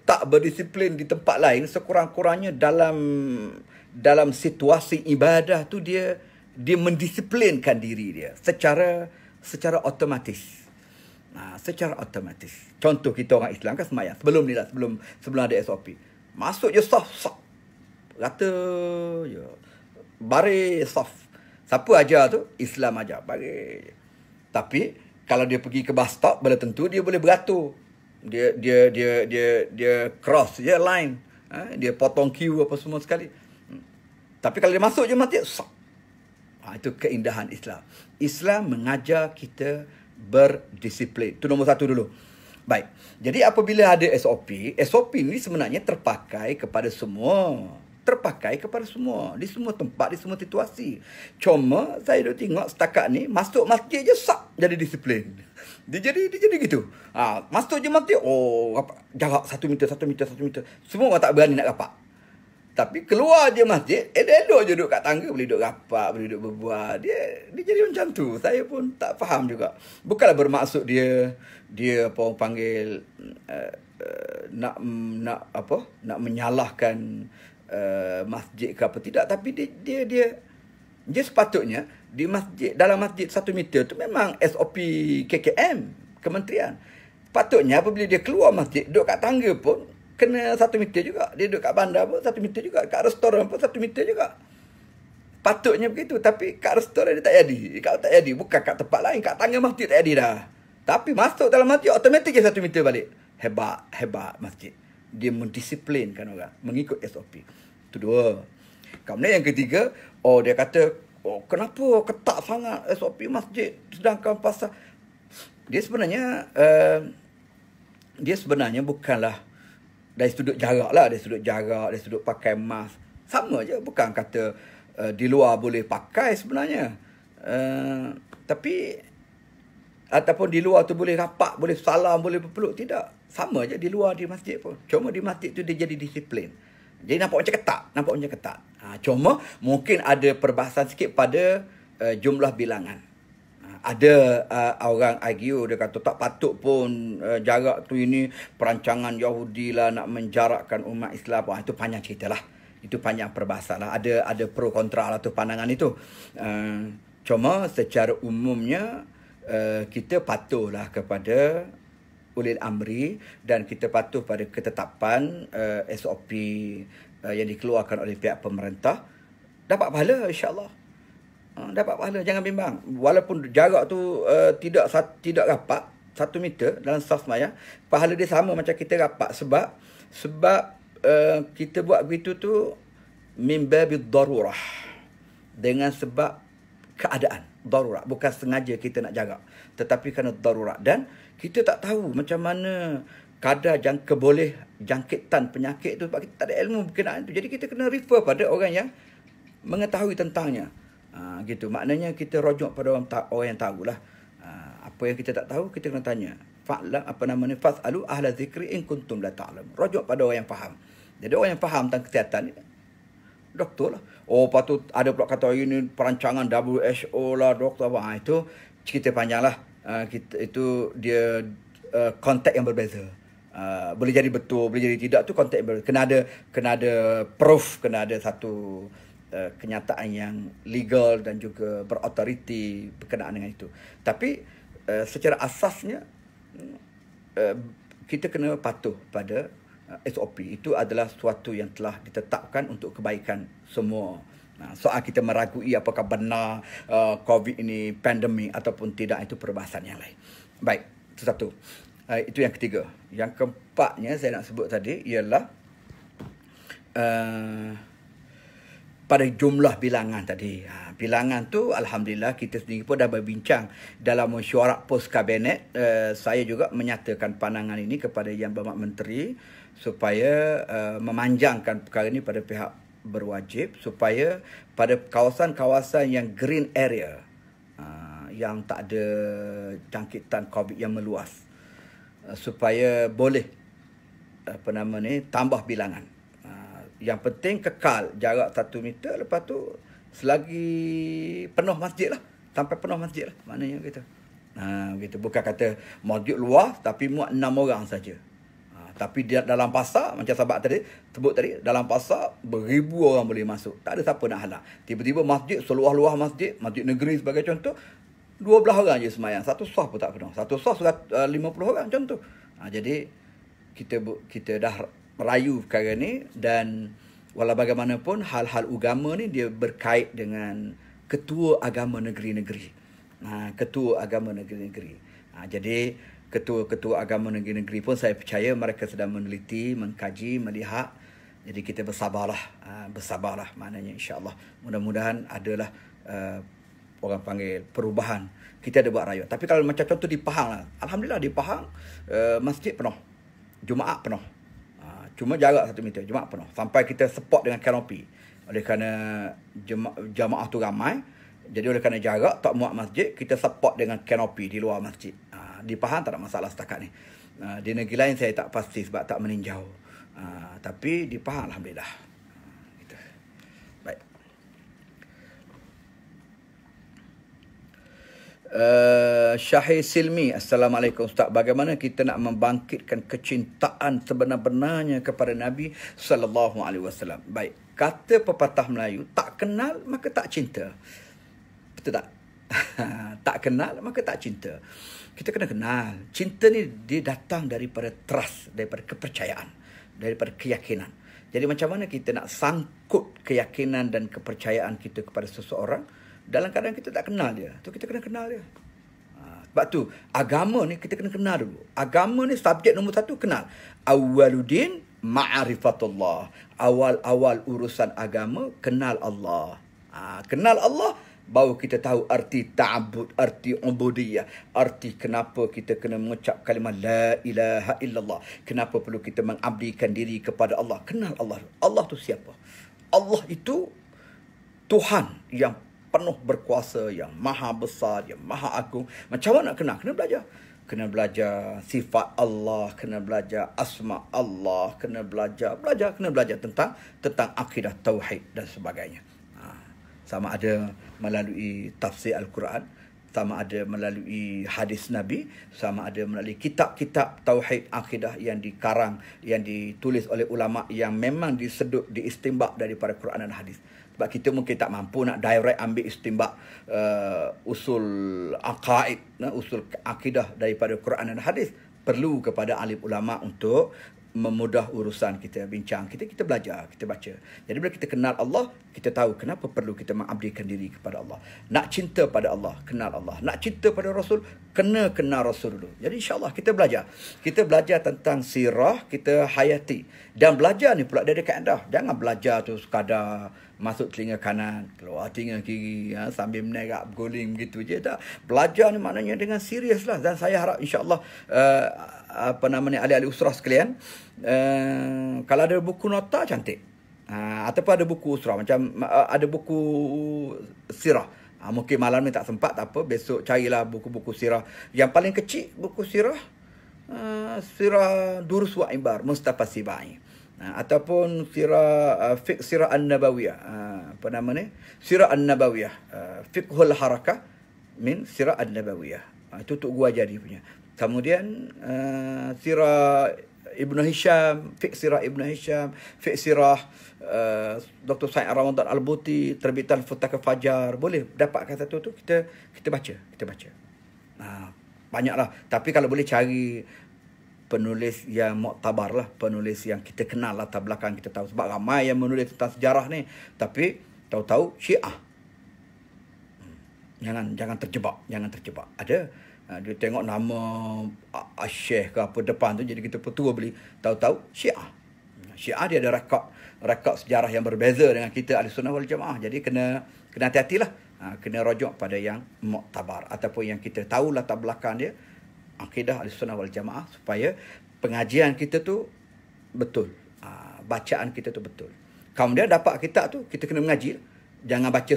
A: tak berdisiplin di tempat lain, sekurang-kurangnya dalam situasi ibadah tu dia mendisiplinkan diri dia secara otomatis. Secara otomatis. Contoh, kita orang Islam kan sembahyang sebelum ni lah, sebelum ada SOP. Masuk je saf. Kata je. Baris saf. Siapa ajar tu? Islam ajar. Baris. Tapi kalau dia pergi ke bus stop, benda tentu dia boleh beratur. Dia cross je line. Dia potong queue apa semua sekali. Tapi kalau dia masuk je masjid, saf. Itu keindahan Islam. Islam mengajar kita berdisiplin. Itu nombor satu dulu. Baik. Jadi apabila ada SOP ni sebenarnya terpakai kepada semua. Di semua tempat, di semua situasi. Cuma saya dah tengok setakat ni, masuk masjid je sak jadi disiplin. Dia jadi gitu. Masuk je masjid, jarak 1 meter. Semua orang tak berani nak rapat. Tapi keluar je masjid, elok je duduk kat tangga, boleh duduk rapat, boleh duduk berbual. Dia jadi macam tu. Saya pun tak faham juga. Bukanlah bermaksud dia apa orang panggil nak menyalahkan masjid ke apa, tidak. Tapi dia sepatutnya di masjid, dalam masjid 1 meter tu memang SOP KKM Kementerian. Patutnya apabila dia keluar masjid, duduk kat tangga pun kena 1 meter juga. Dia duduk kat bandar pun 1 meter juga. Kat restoran pun 1 meter juga. Patutnya begitu. Tapi kat restoran dia tak jadi. Kalau tak jadi, bukan kat tempat lain. Kat tangga masjid tak jadi dah. Tapi masuk dalam masjid, otomatik je 1 meter balik. Hebat masjid. Dia mendisiplinkan orang. Mengikut SOP. Itu dua. Kemudian yang ketiga, dia kata, kenapa ketat sangat SOP masjid sedangkan pasal. Dia sebenarnya bukanlah dari sudut jarak lah. Dari sudut pakai mask. Sama je. Bukan kata di luar boleh pakai sebenarnya. Tapi ataupun di luar tu boleh rapat, boleh salam, boleh berpeluk. Tidak. Sama je di luar, di masjid pun. Cuma di masjid tu dia jadi disiplin. Jadi nampak macam ketat. Cuma mungkin ada perbahasan sikit pada jumlah bilangan. Ada orang argue, dia kata tak patut pun jarak tu, ini perancangan Yahudi lah nak menjarakkan umat Islam. Itu panjang cerita lah. Itu panjang perbahasan lah. Ada pro kontra lah tu pandangan itu. Cuma secara umumnya kita patuhlah kepada ulil amri dan kita patuh pada ketetapan SOP yang dikeluarkan oleh pihak pemerintah. Dapat pahala insya-Allah. Dapat pahala, jangan bimbang. Walaupun jarak tu tidak rapat 1 meter dalam saf sembahyang, pahala dia sama macam kita rapat sebab kita buat begitu tu min babid darurah, dengan sebab keadaan darurat, bukan sengaja kita nak jaga, tetapi kerana darurat. Dan kita tak tahu macam mana kadar jangkitan penyakit tu sebab kita tak ada ilmu berkenaan tu. Jadi kita kena refer pada orang yang mengetahui tentangnya. Gitu. Maknanya kita rujuk pada orang yang tahulah. Apa yang kita tak tahu kita kena tanya. Fas'alu ahla zikri in kuntum la ta'lam. Rujuk pada orang yang faham. Jadi orang yang faham tentang kesihatan ni doktor lah. Patut ada pula kata ini perancangan WHO lah, doktor apa. Itu cerita panjang lah. Itu dia konteks yang berbeza. Boleh jadi betul, boleh jadi tidak, tu konteks yang berbeza. Kena ada proof, kena ada satu kenyataan yang legal dan juga berautoriti berkenaan dengan itu. Tapi secara asasnya kita kena patuh pada SOP. Itu adalah sesuatu yang telah ditetapkan untuk kebaikan semua. Soal kita meragui apakah benar COVID ini pandemik ataupun tidak, itu perbahasan yang lain. Baik, itu satu. Itu yang ketiga. Yang keempatnya saya nak sebut tadi ialah pada jumlah bilangan tadi. Bilangan tu alhamdulillah kita sendiri pun dah berbincang dalam mesyuarat pos kabinet. Saya juga menyatakan pandangan ini kepada Yang Berhormat Menteri supaya memanjangkan perkara ini pada pihak berwajib, supaya pada kawasan-kawasan yang green area, yang tak ada jangkitan COVID yang meluas, supaya boleh tambah bilangan. Yang penting kekal jarak 1 meter. Lepas tu selagi penuh masjid lah, sampai penuh masjid lah, maknanya gitu. Gitu. Bukan kata masjid luas tapi muat 6 orang saja. Tapi dia dalam pasar, macam sahabat tadi sebut tadi, dalam pasar beribu orang boleh masuk, tak ada siapa nak halang. Tiba-tiba masjid, seluas-luas masjid negeri sebagai contoh, 12 orang je semayang, satu saf pun tak penuh, satu saf 50 orang contoh. Jadi kita dah merayu perkara ni. Dan walau bagaimanapun hal-hal agama ni dia berkait dengan ketua agama negeri-negeri. Ketua agama negeri-negeri. Jadi ketua-ketua agama negeri-negeri pun saya percaya mereka sedang meneliti, mengkaji, melihat. Jadi kita bersabarlah. Bersabarlah maknanya, insya-Allah. Mudah-mudahan adalah orang panggil perubahan. Kita ada buat rayuan. Tapi kalau macam contoh di Pahang lah, alhamdulillah di Pahang masjid penuh, Jumaat penuh. Cuma jarak 1 meter, Jumaat penuh. Sampai kita support dengan kanopi. Oleh kerana jamaah tu ramai, jadi oleh kerana jarak tak muat masjid, kita support dengan kanopi di luar masjid. Di Pahang tak ada masalah setakat ni. Di negeri lain saya tak pasti sebab tak meninjau. Tapi di Pahang alhamdulillah. Gitu. Baik. Syahir Silmi, Assalamualaikum Ustaz. Bagaimana kita nak membangkitkan kecintaan sebenar-benarnya kepada Nabi sallallahu alaihi wasallam? Baik, kata pepatah Melayu, tak kenal maka tak cinta. Betul tak? Tak kenal maka tak cinta. Kita kena kenal. Cinta ni dia datang daripada trust, daripada kepercayaan, daripada keyakinan. Jadi macam mana kita nak sangkut keyakinan dan kepercayaan kita kepada seseorang dalam keadaan kita tak kenal dia? Tu kita kena kenal dia. Sebab tu agama ni kita kena kenal dulu. Agama ni subjek nombor 1 kenal. Awwaluddin ma'rifatullah. Awal-awal urusan agama kenal Allah. Kenal Allah, baru kita tahu arti ta'abbud, arti ubudiyah, arti kenapa kita kena mengucap kalimah la ilaha illallah, kenapa perlu kita mengabdikan diri kepada Allah. Kenal Allah. Allah tu siapa? Allah itu Tuhan yang penuh berkuasa, yang maha besar, yang maha agung. Macam mana nak kenal? Kena belajar. Kena belajar sifat Allah, kena belajar asma Allah, kena belajar tentang akidah tauhid dan sebagainya. Sama ada melalui tafsir Al-Quran, sama ada melalui hadis Nabi, sama ada melalui kitab-kitab tauhid akidah yang dikarang, yang ditulis oleh ulama yang memang disedut, diistimbak daripada Quran dan hadis. Sebab kita mungkin tak mampu nak direct ambil istimbak usul aqaid, usul akidah daripada Quran dan hadis. Perlu kepada alim ulama untuk memudah urusan kita bincang. Kita belajar, kita baca. Jadi bila kita kenal Allah, kita tahu kenapa perlu kita mengabdikan diri kepada Allah. Nak cinta pada Allah, kenal Allah. Nak cinta pada Rasul, kena kenal Rasul dulu. Jadi insya-Allah kita belajar. Kita belajar tentang sirah, kita hayati. Dan belajar ni pula dia ada kaedah. Jangan belajar tu sekadar masuk telinga kanan, keluar telinga kiri, sambil menerak, berguling begitu je. Tak. Belajar ni maknanya dengan serius lah. Dan saya harap insya-Allah ahli-ahli usrah sekalian, kalau ada buku nota cantik, ataupun ada buku usrah, macam ada buku sirah, mungkin malam ni tak sempat, tak apa, besok carilah buku-buku sirah. Yang paling kecil buku sirah, sirah Durus wa Ibar Mustafa Sibai, ataupun sirah fiqh sirah an-nabawiyah, sirah an-nabawiyah, fiqhul harakah min sirah an-nabawiyah. Itu Tok Gua jadi punya. Kemudian sirah Ibnu Hisham, fiqh sirah Ibnu Hisham, fiqh sirah Dr. Said Ramadan Al-Buti, terbitan Futak Fajar. Boleh dapatkan satu tu, kita baca, kita baca. Banyaklah. Tapi kalau boleh cari penulis yang muktabar lah, penulis yang kita kenal latar belakang kita tahu. Sebab ramai yang menulis tentang sejarah ni, tapi tahu-tahu Syiah. Jangan terjebak, Ada dia tengok nama Syekh ke apa depan tu, jadi kita petua beli, tahu-tahu Syiah. Syiah dia ada rekod sejarah yang berbeza dengan kita Ahlussunnah wal Jamaah. Jadi kena hati-hatilah. Kena rujuk pada yang muktabar ataupun yang kita tahu latar belakang dia, akidah Ahlussunnah wal Jamaah, supaya pengajian kita tu betul. Bacaan kita tu betul. Kemudian dapat kitab tu, kita kena mengaji. Jangan baca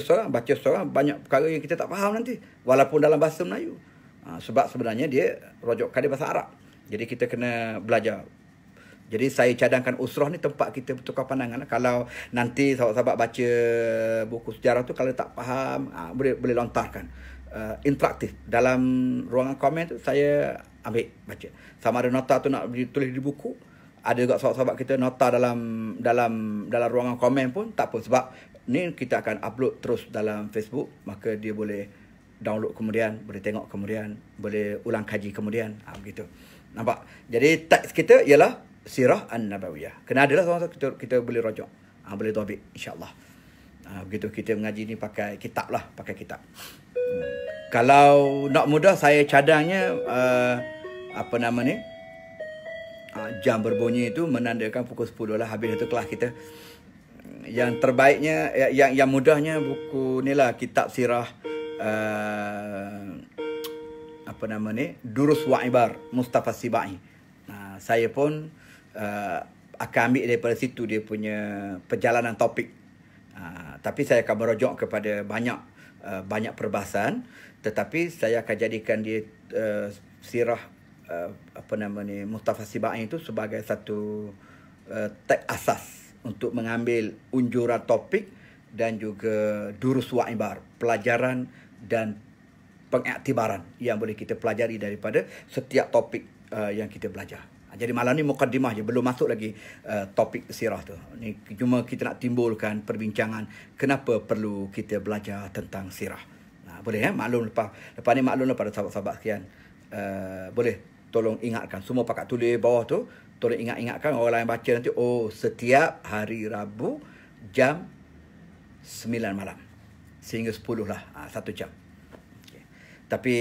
A: seorang, banyak perkara yang kita tak faham nanti, walaupun dalam bahasa Melayu. Sebab sebenarnya dia rojokkan dia bahasa Arab. Jadi kita kena belajar. Jadi saya cadangkan usrah ni tempat kita bertukar pandangan. Kalau nanti sahabat-sahabat baca buku sejarah tu, kalau tak faham, boleh lontarkan. Interaktif. Dalam ruangan komen tu, saya ambil baca. Sama ada nota tu nak ditulis di buku, ada juga sahabat-sahabat kita nota dalam ruangan komen pun tak apa. Sebab ni kita akan upload terus dalam Facebook, maka dia boleh download kemudian, boleh tengok kemudian, boleh ulang kaji kemudian. Begitu. Nampak? Jadi teks kita ialah Sirah An-Nabawiyah. Kena adalah seorang kita boleh rojok. Boleh dobit insya-Allah. Begitu kita mengaji ni pakai kitab lah, pakai kitab. Kalau nak mudah, saya cadangnya jam berbunyi itu menandakan pukul 10 lah, habis itu kelas kita. Yang terbaiknya, yang mudahnya buku ni lah, kitab sirah Durus wa Ibar Mustafa Sibai. Saya pun akan ambil daripada situ dia punya perjalanan topik. Tapi saya akan merujuk kepada banyak perbahasan, tetapi saya akan jadikan dia sirah Mustafa Sibai itu sebagai satu teks asas untuk mengambil unjuran topik dan juga durus wa ibar, pelajaran dan pengiktibaran yang boleh kita pelajari daripada setiap topik yang kita belajar. Jadi malam ni mukaddimah je, belum masuk lagi topik sirah tu. Ni cuma kita nak timbulkan perbincangan kenapa perlu kita belajar tentang sirah. Boleh maklum lepas ni maklum pada sahabat-sahabat sekian. Boleh tolong ingatkan semua pakat tulis bawah tu, tolong ingatkan orang lain baca nanti. Setiap hari Rabu jam 9 malam sehingga 10 lah, 1 jam. Okay. Tapi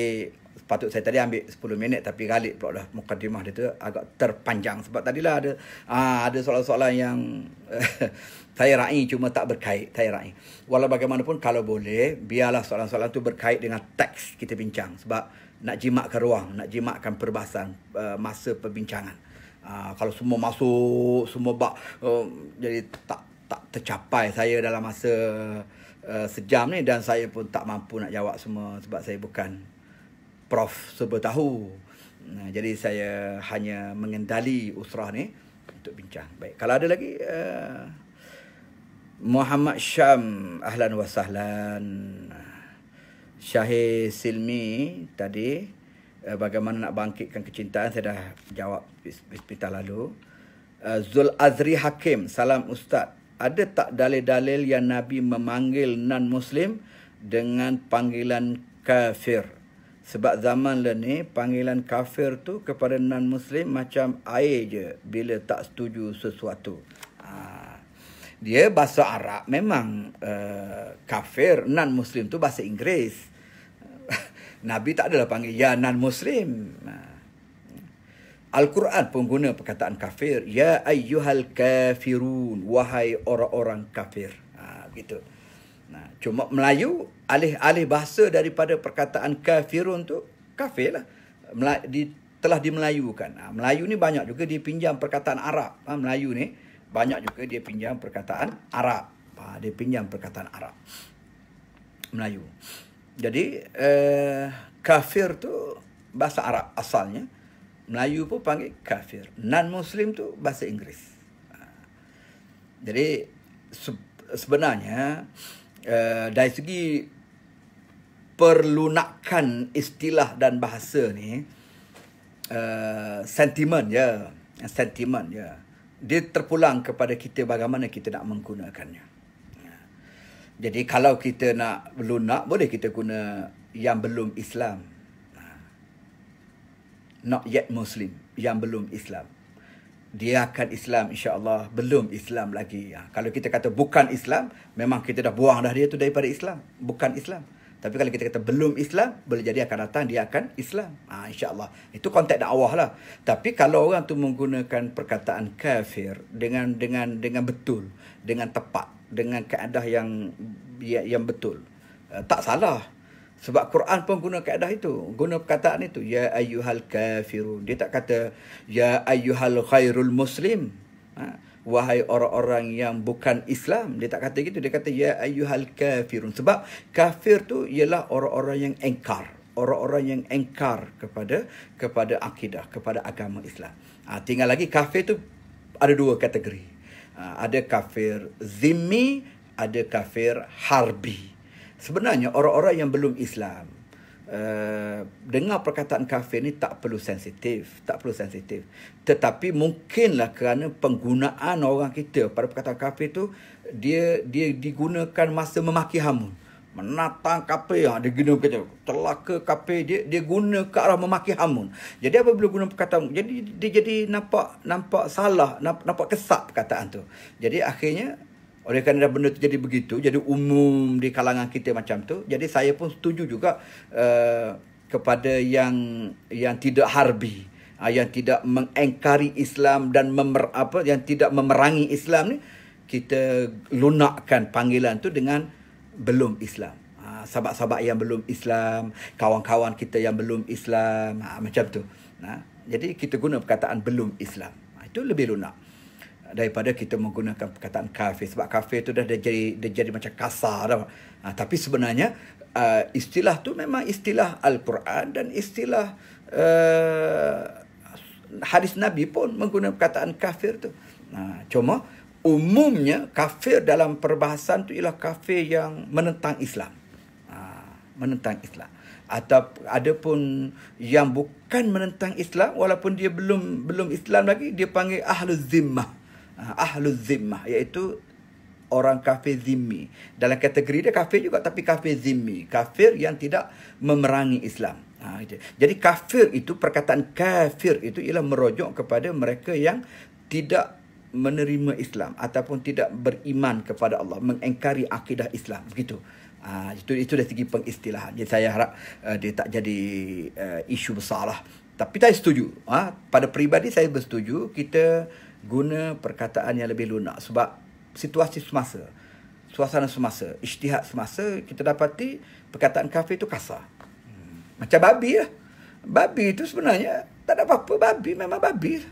A: patut saya tadi ambil 10 minit, tapi galik pula dah mukadimah dia tu agak terpanjang. Sebab tadilah ada soalan-soalan yang saya raih cuma tak berkait. Saya raih. Walau bagaimanapun, kalau boleh, biarlah soalan-soalan tu berkait dengan teks kita bincang. Sebab nak jimatkan ruang, nak jimatkan perbahasan masa perbincangan. Kalau semua masuk, semua bak, jadi tak tercapai saya dalam masa sejam ni, dan saya pun tak mampu nak jawab semua sebab saya bukan prof serba tahu. Jadi saya hanya mengendali usrah ni untuk bincang. Baik, kalau ada lagi Muhammad Syam, ahlan wa sahlan. Syahir Silmi tadi, bagaimana nak bangkitkan kecintaan, saya dah jawab bismillah lalu. Zul Azri Hakim, salam Ustaz. Ada tak dalil-dalil yang Nabi memanggil non-Muslim dengan panggilan kafir? Sebab zaman ni panggilan kafir tu kepada non-Muslim macam air je bila tak setuju sesuatu. Dia bahasa Arab memang kafir, non-Muslim tu bahasa Inggeris. Nabi tak adalah panggil ya non-Muslim. Al-Quran pun guna perkataan kafir. Ya ayyuhal kafirun. Wahai orang-orang kafir. Gitu. Cuma Melayu, alih-alih bahasa daripada perkataan kafirun tu, kafir lah. Telah dimelayukan. Melayu ni banyak juga dia pinjam perkataan Arab. Melayu ni banyak juga dia pinjam perkataan Arab. Dia pinjam perkataan Arab. Melayu. Jadi, kafir tu bahasa Arab asalnya. Melayu pun panggil kafir. Non-Muslim tu bahasa Inggeris. Jadi, sebenarnya, dari segi perlunakan istilah dan bahasa ni, sentimen je. Sentimen je. Dia terpulang kepada kita bagaimana kita nak menggunakannya. Jadi kalau kita nak lunak, boleh kita guna yang belum Islam. Not yet Muslim, yang belum Islam. Dia akan Islam insya-Allah, belum Islam lagi. Kalau kita kata bukan Islam, memang kita dah buang dah dia tu daripada Islam, bukan Islam. Tapi kalau kita kata belum Islam, boleh jadi akan datang dia akan Islam. InsyaAllah. Itu konteks dakwah lah. Tapi kalau orang tu menggunakan perkataan kafir dengan betul, dengan tepat, dengan kaedah yang betul, tak salah. Sebab Quran pun guna kaedah itu. Guna perkataan itu. Ya ayyuhal kafirun. Dia tak kata ya ayyuhal khairul muslim. Wahai orang-orang yang bukan Islam. Dia tak kata gitu. Dia kata ya ayyuhal kafirun. Sebab kafir tu ialah orang-orang yang engkar. Orang-orang yang engkar kepada akidah, kepada agama Islam. Tinggal lagi kafir tu ada dua kategori. Ada kafir zimmi, ada kafir harbi. Sebenarnya orang-orang yang belum Islam, dengar perkataan kafir ni tak perlu sensitif. Tetapi mungkinlah kerana penggunaan orang kita pada perkataan kafir tu, dia digunakan masa memaki hamun. Menatang kafir, dia guna kata celaka kafir, dia guna ke arah memaki hamun. Jadi apabila guna perkataan, jadi dia jadi nampak salah, nampak kesat perkataan tu. Jadi akhirnya oleh kerana benda tu jadi begitu, jadi umum di kalangan kita macam tu, jadi saya pun setuju juga kepada yang tidak harbi, yang tidak mengengkari Islam dan yang tidak memerangi Islam ni, kita lunakkan panggilan tu dengan belum Islam. Sahabat-sahabat yang belum Islam, kawan-kawan kita yang belum Islam, macam tu. Jadi kita guna perkataan belum Islam. Itu lebih lunak daripada kita menggunakan perkataan kafir. Sebab kafir tu dah jadi macam kasar dah. Tapi sebenarnya istilah tu memang istilah Al-Quran dan istilah hadis Nabi pun menggunakan perkataan kafir tu. Cuma umumnya kafir dalam perbahasan tu ialah kafir yang menentang Islam. Menentang Islam. Atau ada pun yang bukan menentang Islam, walaupun dia belum Islam lagi, dia panggil ahlul zimmah. Ahlul zimmah, iaitu orang kafir zimmi. Dalam kategori dia kafir juga, tapi kafir zimmi, kafir yang tidak memerangi Islam. Jadi kafir itu, perkataan kafir itu ialah merujuk kepada mereka yang tidak menerima Islam ataupun tidak beriman kepada Allah, mengingkari akidah Islam, begitu. Itu dari segi pengistilahan. Jadi saya harap dia tak jadi isu besar lah. Tapi saya setuju. Pada peribadi saya bersetuju kita guna perkataan yang lebih lunak. Sebab situasi semasa, suasana semasa, ijtihad semasa, kita dapati perkataan kafir itu kasar. Macam babi lah. Babi itu sebenarnya tak ada apa-apa. Babi memang babi.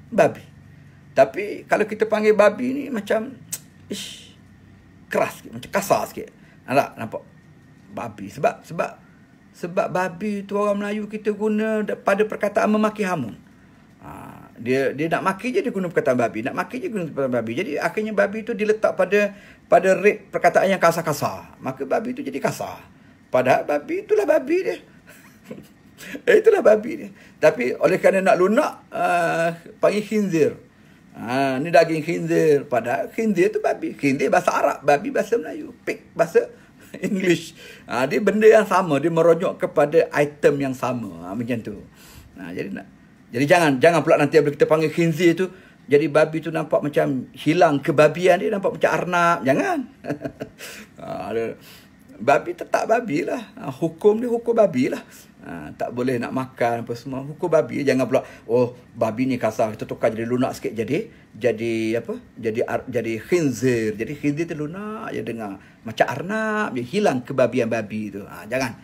A: Babi. Tapi kalau kita panggil babi ni macam keras sikit, macam kasar sikit. Nampak? Babi. Sebab babi tu orang Melayu kita guna pada perkataan memaki hamun. Dia nak maki je dia guna perkataan babi. Nak maki je guna perkataan babi. Jadi akhirnya babi tu diletak pada rate perkataan yang kasar-kasar. Maka babi tu jadi kasar. Padahal babi itulah babi dia. Itulah babi dia. Tapi oleh kerana nak lunak, panggil khinzir. Ni daging khinzir. Padahal khinzir tu babi. Khinzir bahasa Arab, babi bahasa Melayu. Pig bahasa English. Dia benda yang sama. Dia merujuk kepada item yang sama. Macam tu. Jadi jangan pula nanti bila kita panggil khinzir tu, jadi babi tu nampak macam hilang kebabian dia, nampak macam arnab. Jangan. Babi tetap babi lah. Hukum dia hukum babi lah. Tak boleh nak makan apa semua. Hukum babi. Jangan pula, oh babi ni kasar, kita tukar jadi lunak sikit. Jadi apa? Jadi khinzir. Jadi khinzir tu lunak je dengar. Macam arnab. Dia hilang kebabian babi tu. Jangan.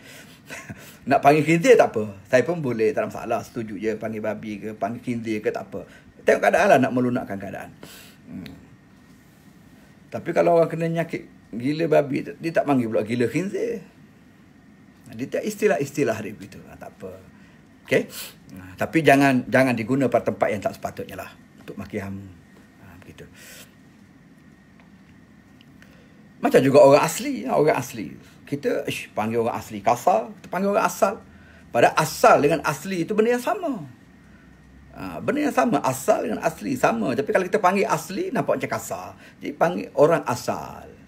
A: Nak panggil khinzir tak apa. Saya pun boleh, tak ada masalah. Setuju je panggil babi ke, panggil khinzir ke, tak apa. Tengok keadaan lah, nak melunakkan keadaan. Tapi kalau orang kena nyakit gila babi, dia tak panggil pula gila khinzir. Dia tak istilah-istilah dia begitu. Tak apa. Okey? Tapi jangan diguna pada tempat yang tak sepatutnya lah. Untuk maki hamu. Begitu. Macam juga orang asli. Orang asli. Kita panggil orang asli kasar. Kita panggil orang asal. Padahal asal dengan asli itu benda yang sama. Benda yang sama. Asal dengan asli sama. Tapi kalau kita panggil asli, nampak macam kasar. Jadi panggil orang asal.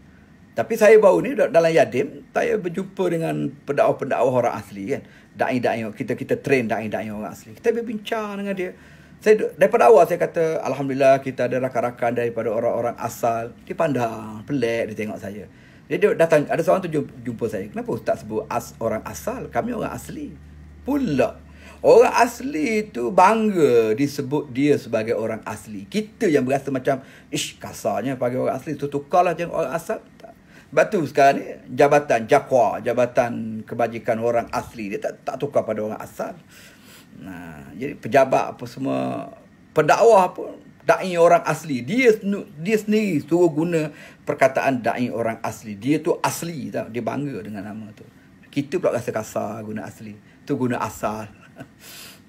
A: Tapi saya baru ni dalam Yadim, saya berjumpa dengan pendakwa-pendakwa orang asli kan. Da'i-da'i, kita train da'i-da'i orang asli. Kita berbincang dengan dia. Saya daripada awal saya kata, alhamdulillah kita ada rakan-rakan daripada orang-orang asal. Dia pandang, pelik dia tengok saya. Dia datang, ada seorang tu jumpa saya. Kenapa Ustaz sebut orang asal? Kami orang asli. Pula. Orang asli tu bangga disebut dia sebagai orang asli. Kita yang berasa macam, kasarnya panggil orang asli. Tukarlah jangan orang asal. Sebab tu sekarang ni jabatan Jakwa, jabatan kebajikan orang asli, dia tak tukar pada orang asal. Jadi pejabat apa semua, pendakwah pun da'i orang asli. Dia sendiri suruh guna perkataan da'i orang asli. Dia tu asli tau, dia bangga dengan nama tu. Kita pula rasa kasar guna asli. Tu guna asal.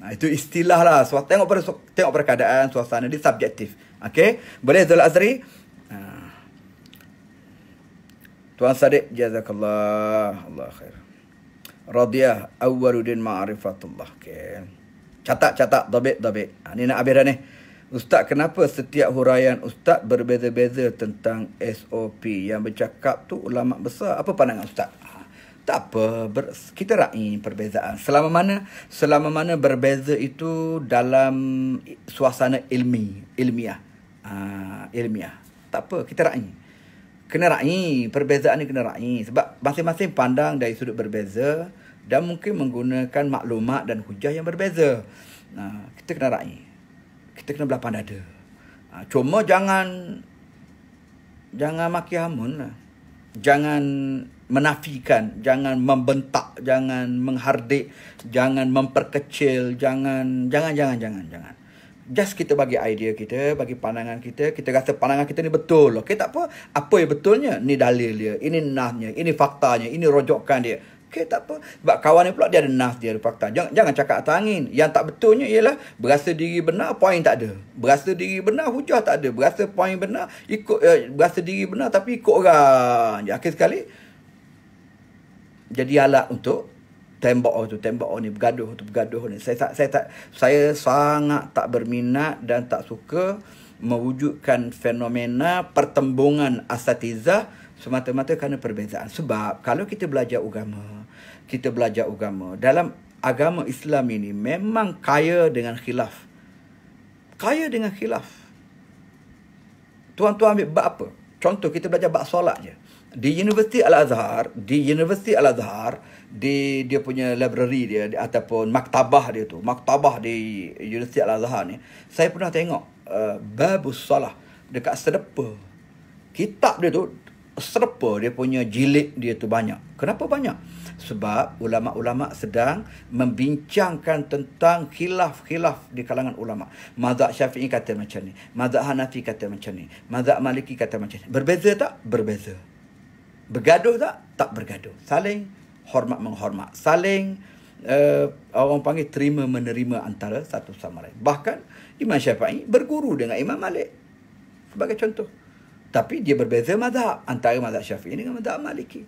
A: Itu istilah lah. Tengok pada keadaan, suasana dia subjektif. Okey? Boleh Zul Azri? Tuan Sadiq, jazakallah, Allah khair. Radiyah awwaluddin ma'rifatullah. Okay. Catat, dabit. Ni nak habis dah ni. Ustaz, kenapa setiap huraian Ustaz berbeza-beza tentang SOP? Yang bercakap tu ulama besar. Apa pandangan Ustaz? Tak apa, kita ra'i perbezaan. Selama mana berbeza itu dalam suasana ilmiah. Ilmiah. Tak apa, kita ra'i. Kena ra'i, perbezaan ni kena ra'i. Sebab masing-masing pandang dari sudut berbeza dan mungkin menggunakan maklumat dan hujah yang berbeza. Kita kena ra'i. Kita kena berlapang dada. Cuma jangan maki hamun lah. Jangan menafikan, jangan membentak, jangan menghardik, jangan memperkecil, jangan. Just kita bagi idea kita, bagi pandangan kita. Kita rasa pandangan kita ni betul. Okey, tak apa. Apa yang betulnya? Ni dalil dia. Ini nasnya. Ini faktanya. Ini rojokan dia. Okey, tak apa. Sebab kawan ni pula dia ada nas, dia ada fakta. Jangan cakap atas angin. Yang tak betulnya ialah berasa diri benar, poin tak ada. Berasa diri benar, hujah tak ada. Berasa poin benar, berasa diri benar tapi ikut orang. Akhir sekali, jadi alat untuk tembak ni, bergaduh ni. Saya sangat tak berminat dan tak suka mewujudkan fenomena pertembungan asatizah semata-mata kerana perbezaan. Sebab kalau kita belajar agama, dalam agama Islam ini memang kaya dengan khilaf. Tuan-tuan ambil bab apa? Contoh, kita belajar bab solat je. Di Universiti Al-Azhar, dia punya library dia ataupun maktabah dia tu, maktabah di Universiti Al-Azhar ni, saya pernah tengok babus salah dekat sedepa. Kitab dia tu sedepa, dia punya jilid dia tu banyak. Kenapa banyak? Sebab ulama-ulama sedang membincangkan tentang khilaf di kalangan ulama. Mazhab Syafi'i kata macam ni, mazhab Hanafi kata macam ni, mazhab Maliki kata macam ni. Berbeza tak? Berbeza. Bergaduh tak? Tak bergaduh. Saling hormat menghormat. Saling orang panggil terima menerima antara satu sama lain. Bahkan Imam Syafi'i berguru dengan Imam Malik sebagai contoh. Tapi dia berbeza mazhab antara mazhab Syafi'i dengan mazhab Maliki.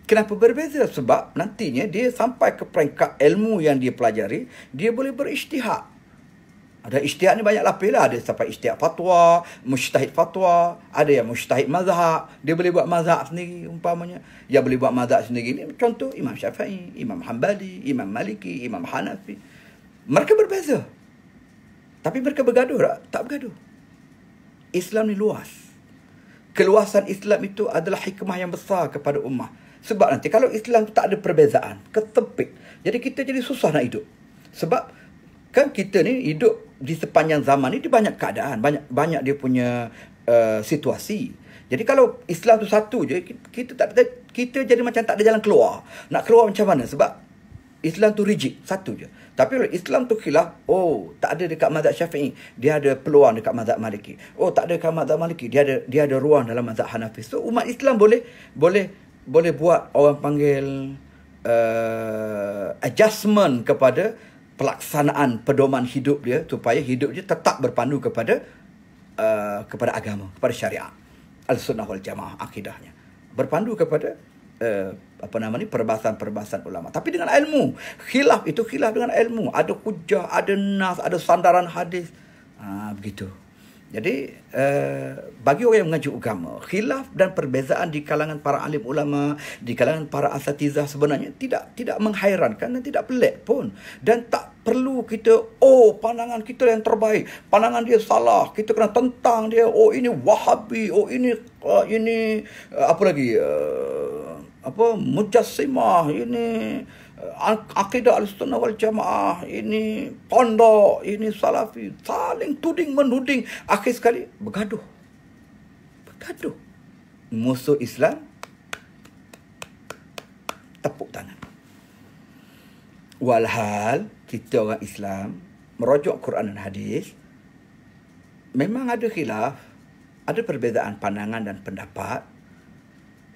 A: Kenapa berbeza? Sebab nantinya dia sampai ke peringkat ilmu yang dia pelajari, dia boleh berijtihad. Ada ijtihad ni banyak lapis lah. Ada sampai ijtihad fatwa, mujtahid fatwa, ada yang mujtahid mazhab. Dia boleh buat mazhab sendiri umpamanya. Yang boleh buat mazhab sendiri ni contoh Imam Syafi'i, Imam Hanbali, Imam Maliki, Imam Hanafi. Mereka berbeza. Tapi mereka bergaduh tak? Tak bergaduh. Islam ni luas. Keluasan Islam itu adalah hikmah yang besar kepada ummah. Sebab nanti kalau Islam tu tak ada perbezaan, ketempik. Jadi kita jadi susah nak hidup. Sebab kan kita ni hidup di sepanjang zaman ni, dia banyak keadaan, banyak dia punya situasi. Jadi kalau Islam tu satu je, kita jadi macam tak ada jalan keluar. Nak keluar macam mana? Sebab Islam tu rigid, satu je. Tapi kalau Islam tu khilaf, tak ada dekat mazhab Syafi'i, dia ada peluang dekat mazhab Maliki. Tak ada dekat mazhab Maliki, dia ada ruang dalam mazhab Hanafi. So umat Islam boleh buat orang panggil adjustment kepada pelaksanaan pedoman hidup dia, supaya hidup dia tetap berpandu kepada agama, kepada syariat. Al-Sunnah wal Jamaah akidahnya. Berpandu kepada perbahasan-perbahasan ulama. Tapi dengan ilmu. Khilaf itu khilaf dengan ilmu. Ada hujah, ada nas, ada sandaran hadis. Begitu. Jadi bagi orang yang mengaji agama, khilaf dan perbezaan di kalangan para alim ulama, di kalangan para asatizah sebenarnya tidak menghairankan dan tidak pelik pun. Dan tak perlu kita pandangan kita yang terbaik, pandangan dia salah, kita kena tentang dia. Ini Wahabi, ini apa lagi, Mujassimah, ini akidah Al-Sunnah wal Jamaah, ini pondok, ini Salafi, saling tuding menuding, akhir sekali bergaduh. Musuh Islam tepuk tangan. Walhal kita orang Islam merujuk Quran dan hadis, memang ada khilaf, ada perbezaan pandangan dan pendapat.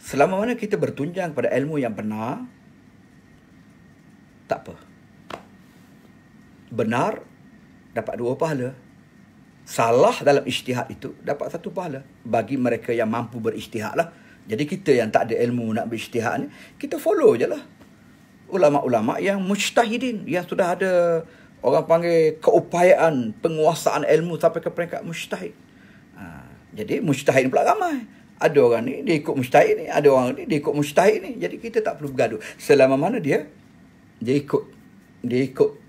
A: Selama mana kita bertunjang pada ilmu yang benar, tak apa. Benar dapat 2 pahala. Salah dalam ijtihad itu dapat 1 pahala. Bagi mereka yang mampu berijtihad lah. Jadi kita yang tak ada ilmu nak berijtihad ni, kita follow je lah ulama-ulama yang mujtahidin, yang sudah ada orang panggil keupayaan penguasaan ilmu sampai ke peringkat mujtahid. Jadi mujtahid pula ramai. Ada orang ni dia ikut mujtahid ni, ada orang ni dia ikut mujtahid ni. Jadi kita tak perlu bergaduh. Selama mana dia ikut,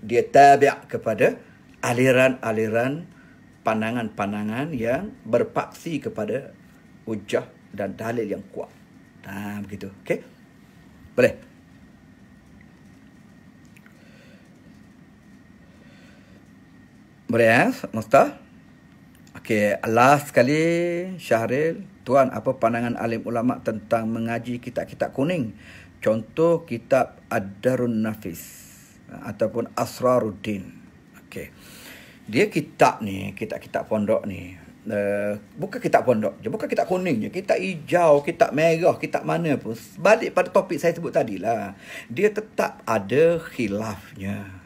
A: dia tabi' kepada aliran-aliran pandangan-pandangan yang berpaksi kepada hujah dan dalil yang kuat. Begitu. Okey? Boleh? Boleh ya, Mustafa? Okey, last sekali Syahril, tuan, apa pandangan alim ulama tentang mengaji kitab-kitab kuning? Contoh kitab Ad-Darun Nafis ataupun Asraruddin. Okey. Dia kitab pondok ni. Bukan kitab pondok je, bukan kitab kuning je, kitab hijau, kitab merah, kitab mana pun. Balik pada topik saya sebut tadilah. Dia tetap ada khilafnya.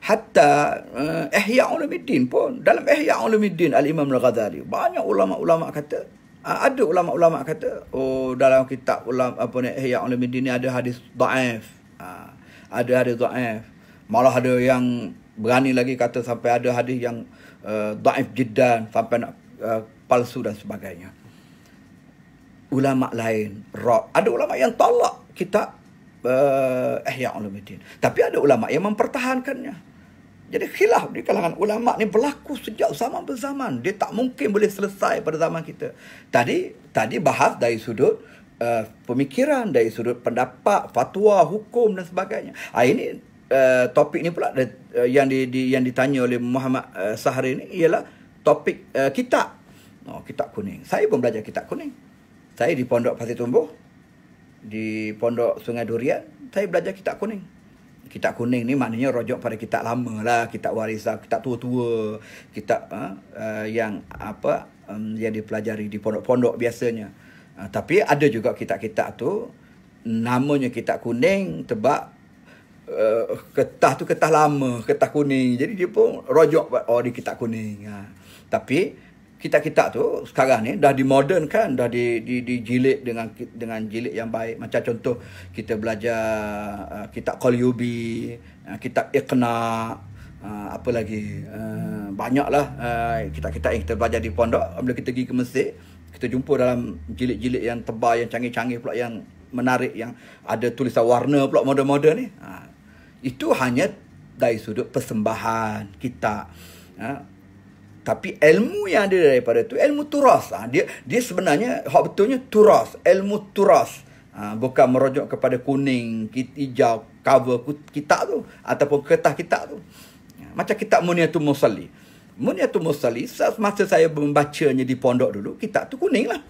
A: Hatta Ihya Ulumuddin pun, dalam Ihya Ulumuddin Al-Imam Al-Ghazali, banyak ulama-ulama kata, ada ulama-ulama kata, dalam kitab Ihya Ulumuddin ni ada hadis dhaif. Ada hadis dhaif. Malah ada yang berani lagi kata sampai ada hadis yang dhaif jiddan, sampai nak palsu dan sebagainya. Ulama lain ada ulama yang tolak kitab Ihya Ulumuddin, tapi ada ulama yang mempertahankannya. Jadi khilaf di kalangan ulama ni berlaku sejak zaman berzaman. Dia tak mungkin boleh selesai pada zaman kita. Tadi bahas dari sudut pemikiran, dari sudut pendapat, fatwa, hukum dan sebagainya. Ini topik ni pula yang ditanya oleh Muhammad Sahri ni ialah topik kitab. Kitab kuning. Saya pun belajar kitab kuning. Saya di Pondok Pasir Tumbuh, di Pondok Sungai Durian, saya belajar kitab kuning. Kitab kuning ni maknanya rujuk pada kitab lama lah, kitab warisan, kitab tua-tua, kitab yang dipelajari di pondok-pondok biasanya. Tapi ada juga kitab-kitab tu namanya kitab kuning sebab kertas tu kertas lama, kertas kuning. Jadi dia pun rujuk di kitab kuning. Tapi Kita tu sekarang ni dah dimodernkan, dah dijilid dengan jilid yang baik. Macam contoh kita belajar kitab Qalyubi, kitab Iqna, apa lagi, banyaklah kitab-kitab yang kita belajar di pondok. Bila kita pergi ke Mesir, kita jumpa dalam jilid-jilid yang tebal, yang canggih-canggih pula, yang menarik, yang ada tulisan warna pula moden-moden ni. Itu hanya dari sudut persembahan kita. Tapi ilmu yang ada daripada tu, ilmu turas. Dia sebenarnya, hak betulnya turas, ilmu turas. Bukan merujuk kepada kuning, hijau, cover kitab tu, ataupun kertas kitab tu. Macam kitab Muniyatul Musalli. Muniyatul Musalli, masa saya membacanya di pondok dulu, kitab tu kuning lah.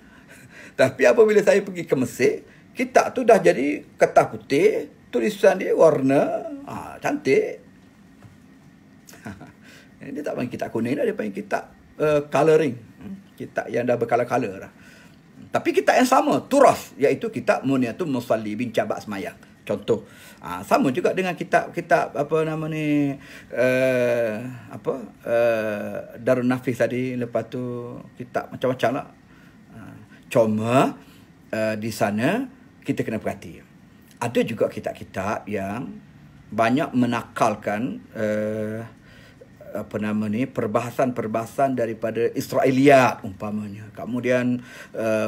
A: Tapi apabila saya pergi ke Mesir, kitab tu dah jadi kertas putih, tulisan dia warna, cantik. Dia tak panggil kitab kuning dah, dia panggil kitab coloring. Kitab yang dah bercolor-color dah. Tapi kitab yang sama, turas, iaitu kitab Muniyatul Musalli, bincang bab semayang. Contoh. Sama juga dengan kitab apa nama ni, Darun Nafis tadi, lepas tu kitab macam-macam lah. Cuma di sana kita kena perhati. Ada juga kitab-kitab yang banyak menakalkan perbahasan daripada Israiliyat umpamanya. Kemudian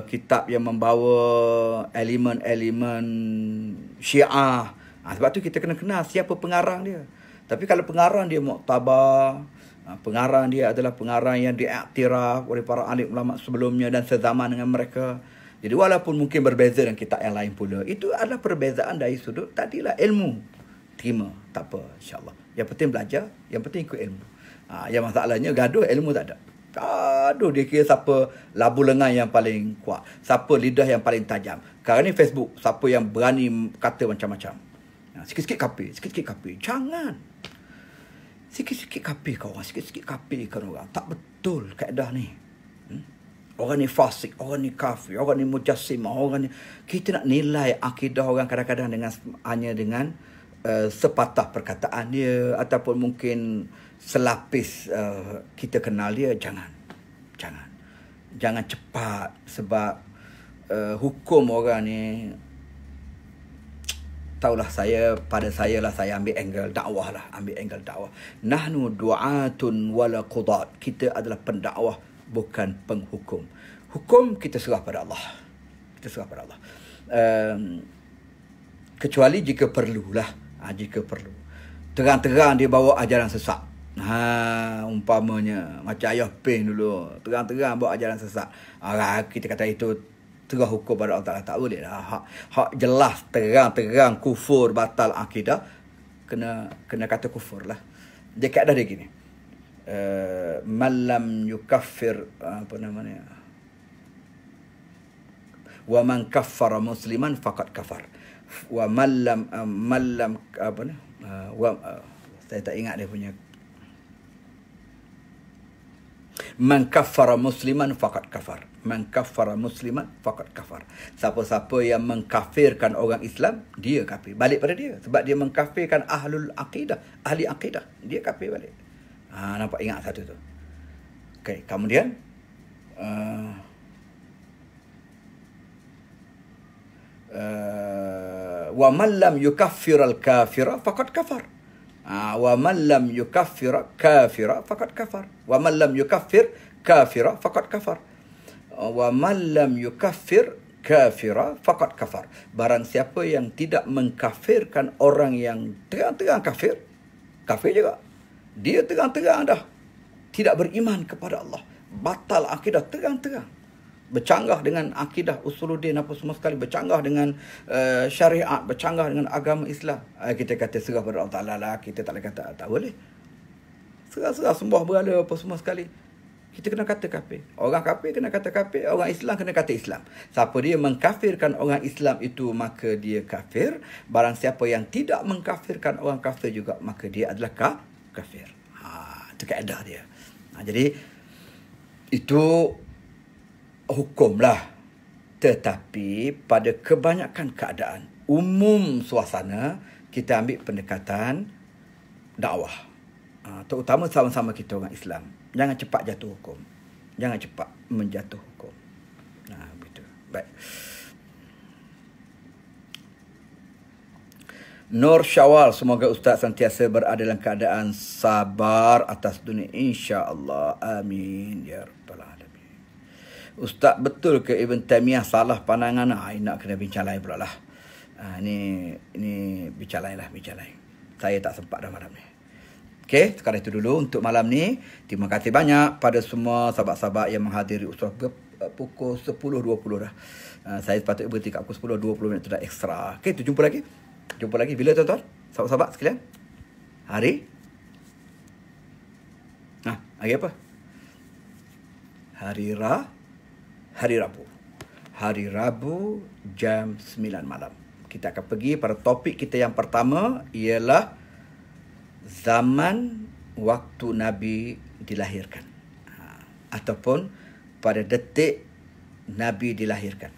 A: kitab yang membawa elemen-elemen Syiah. Sebab tu kita kena kenal siapa pengarang dia. Tapi kalau pengarang dia muktabar, pengarang dia adalah pengarang yang diiktiraf oleh para alim ulama sebelumnya dan sezaman dengan mereka. Jadi walaupun mungkin berbeza dengan kitab yang lain pula, itu adalah perbezaan dari sudut tadilah ilmu. Terima, tak apa, insyaAllah. Yang penting belajar, yang penting ikut ilmu. Yang masalahnya gaduh, ilmu tak ada. Gaduh, dia kira siapa labu lengan yang paling kuat, siapa lidah yang paling tajam. Sekarang ni Facebook, siapa yang berani kata macam-macam. Sikit-sikit kafir, sikit-sikit kafir. Jangan. Sikit-sikit kafir kau orang, sikit-sikit kafir kau orang. Tak betul kaedah ni. Orang ni fasik, orang ni kafir, orang ni mujassimah, orang ni... Kita nak nilai akidah orang kadang-kadang hanya dengan sepatah perkataan dia, ataupun mungkin selapis kita kenal dia. Jangan cepat, sebab hukum orang ni, taulah pada saya ambil angle dakwah lah, nahnu du'atun wala qudat. Kita adalah pendakwah, bukan penghukum. Hukum kita serah pada Allah. Kecuali jika perlulah. Jika perlu, terang-terang dia bawa ajaran sesat. Umpamanya macam Ayah Pin dulu, terang-terang bawa ajaran sesat. Kita kata itu terah hukum pada Allah Ta'ala. Tak boleh lah. Hak jelas, terang-terang kufur, batal akidah, kena kata kufur lah. Dia kaedah dia gini, malam yukaffir, apa namanya, wa man kaffara musliman faqad kafar. Wa malam apa ni, saya tak ingat dia punya. Man kaffara musliman faqad kafar. Man kaffara musliman faqad kafar. Siapa-siapa yang mengkafirkan orang Islam, dia kafir. Balik pada dia, sebab dia mengkafirkan ahli akidah, dia kafir balik. Nampak, ingat satu tu. Okey, kemudian wa man lam yukaffir al-kafira faqad kafar. Wa man lam yukaffir kafira faqad kafar. Wa man lam yukaffir kafira faqad kafar. Wa man lam yukaffir kafira faqad kafar. Barang siapa yang tidak mengkafirkan orang yang terang-terang kafir juga. Dia terang-terang dah tidak beriman kepada Allah, batal akidah terang-terang, bercanggah dengan akidah usuluddin apa semua sekali, bercanggah dengan syariat, bercanggah dengan agama Islam. Kita kata serah pada Allah Ta'ala lah. Kita tak boleh kata, tak boleh. Serah sembah berhala apa semua sekali. Kita kena kata kafir. Orang kafir kena kata kafir, orang Islam kena kata Islam. Siapa dia mengkafirkan orang Islam itu, maka dia kafir. Barang siapa yang tidak mengkafirkan orang kafir juga, maka dia adalah kafir. Itu kaedah dia. Jadi itu hukumlah. Tetapi pada kebanyakan keadaan, umum suasana, kita ambil pendekatan dakwah. Terutama sama-sama kita orang Islam. Jangan cepat jatuh hukum. Jangan cepat menjatuh hukum. Nah, begitu. Baik. Nur Syawal, semoga Ustaz sentiasa berada dalam keadaan sabar atas dunia, insya-Allah. Amin ya rabbal alamin. Ustaz, betul ke Ibn Taimiyah salah pandangan? Nak kena bincang lain pula lah. Ini bincang lain lah, bincang lain. Saya tak sempat dah malam ni. Okey, sekarang itu dulu untuk malam ni. Terima kasih banyak pada semua sahabat-sahabat yang menghadiri Ustaz pukul 10.20 dah. Saya sepatutnya berhenti kat pukul 10.20 minit tu dah ekstra. Okey, tu jumpa lagi. Jumpa lagi bila tuan-tuan? Sahabat-sahabat sekalian? Hari apa? Hari Rabu. Hari Rabu jam 9 malam. Kita akan pergi pada topik kita yang pertama, ialah zaman waktu Nabi dilahirkan. Ataupun pada detik Nabi dilahirkan.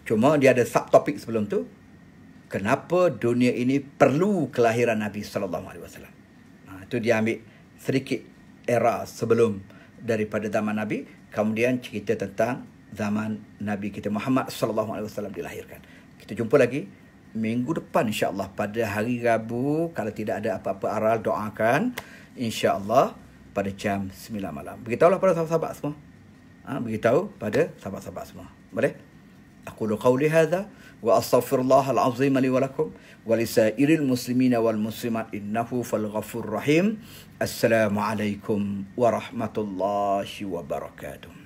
A: Cuma dia ada subtopik sebelum tu. Kenapa dunia ini perlu kelahiran Nabi SAW? Itu dia ambil sedikit era sebelum daripada zaman Nabi. Kemudian cerita tentang zaman Nabi kita Muhammad SAW dilahirkan. Kita jumpa lagi minggu depan insya-Allah pada hari Rabu. Kalau tidak ada apa-apa aral, doakan insya-Allah pada jam 9 malam. Beritahulah pada sahabat-sahabat semua. Beritahu pada sahabat-sahabat semua. Boleh? Aqulu qawli hadza wa astaghfirullahal azim li wa lakum wa lisairil muslimina wal muslimat innahu fal ghafurur rahim. Assalamualaikum warahmatullahi wabarakatuh.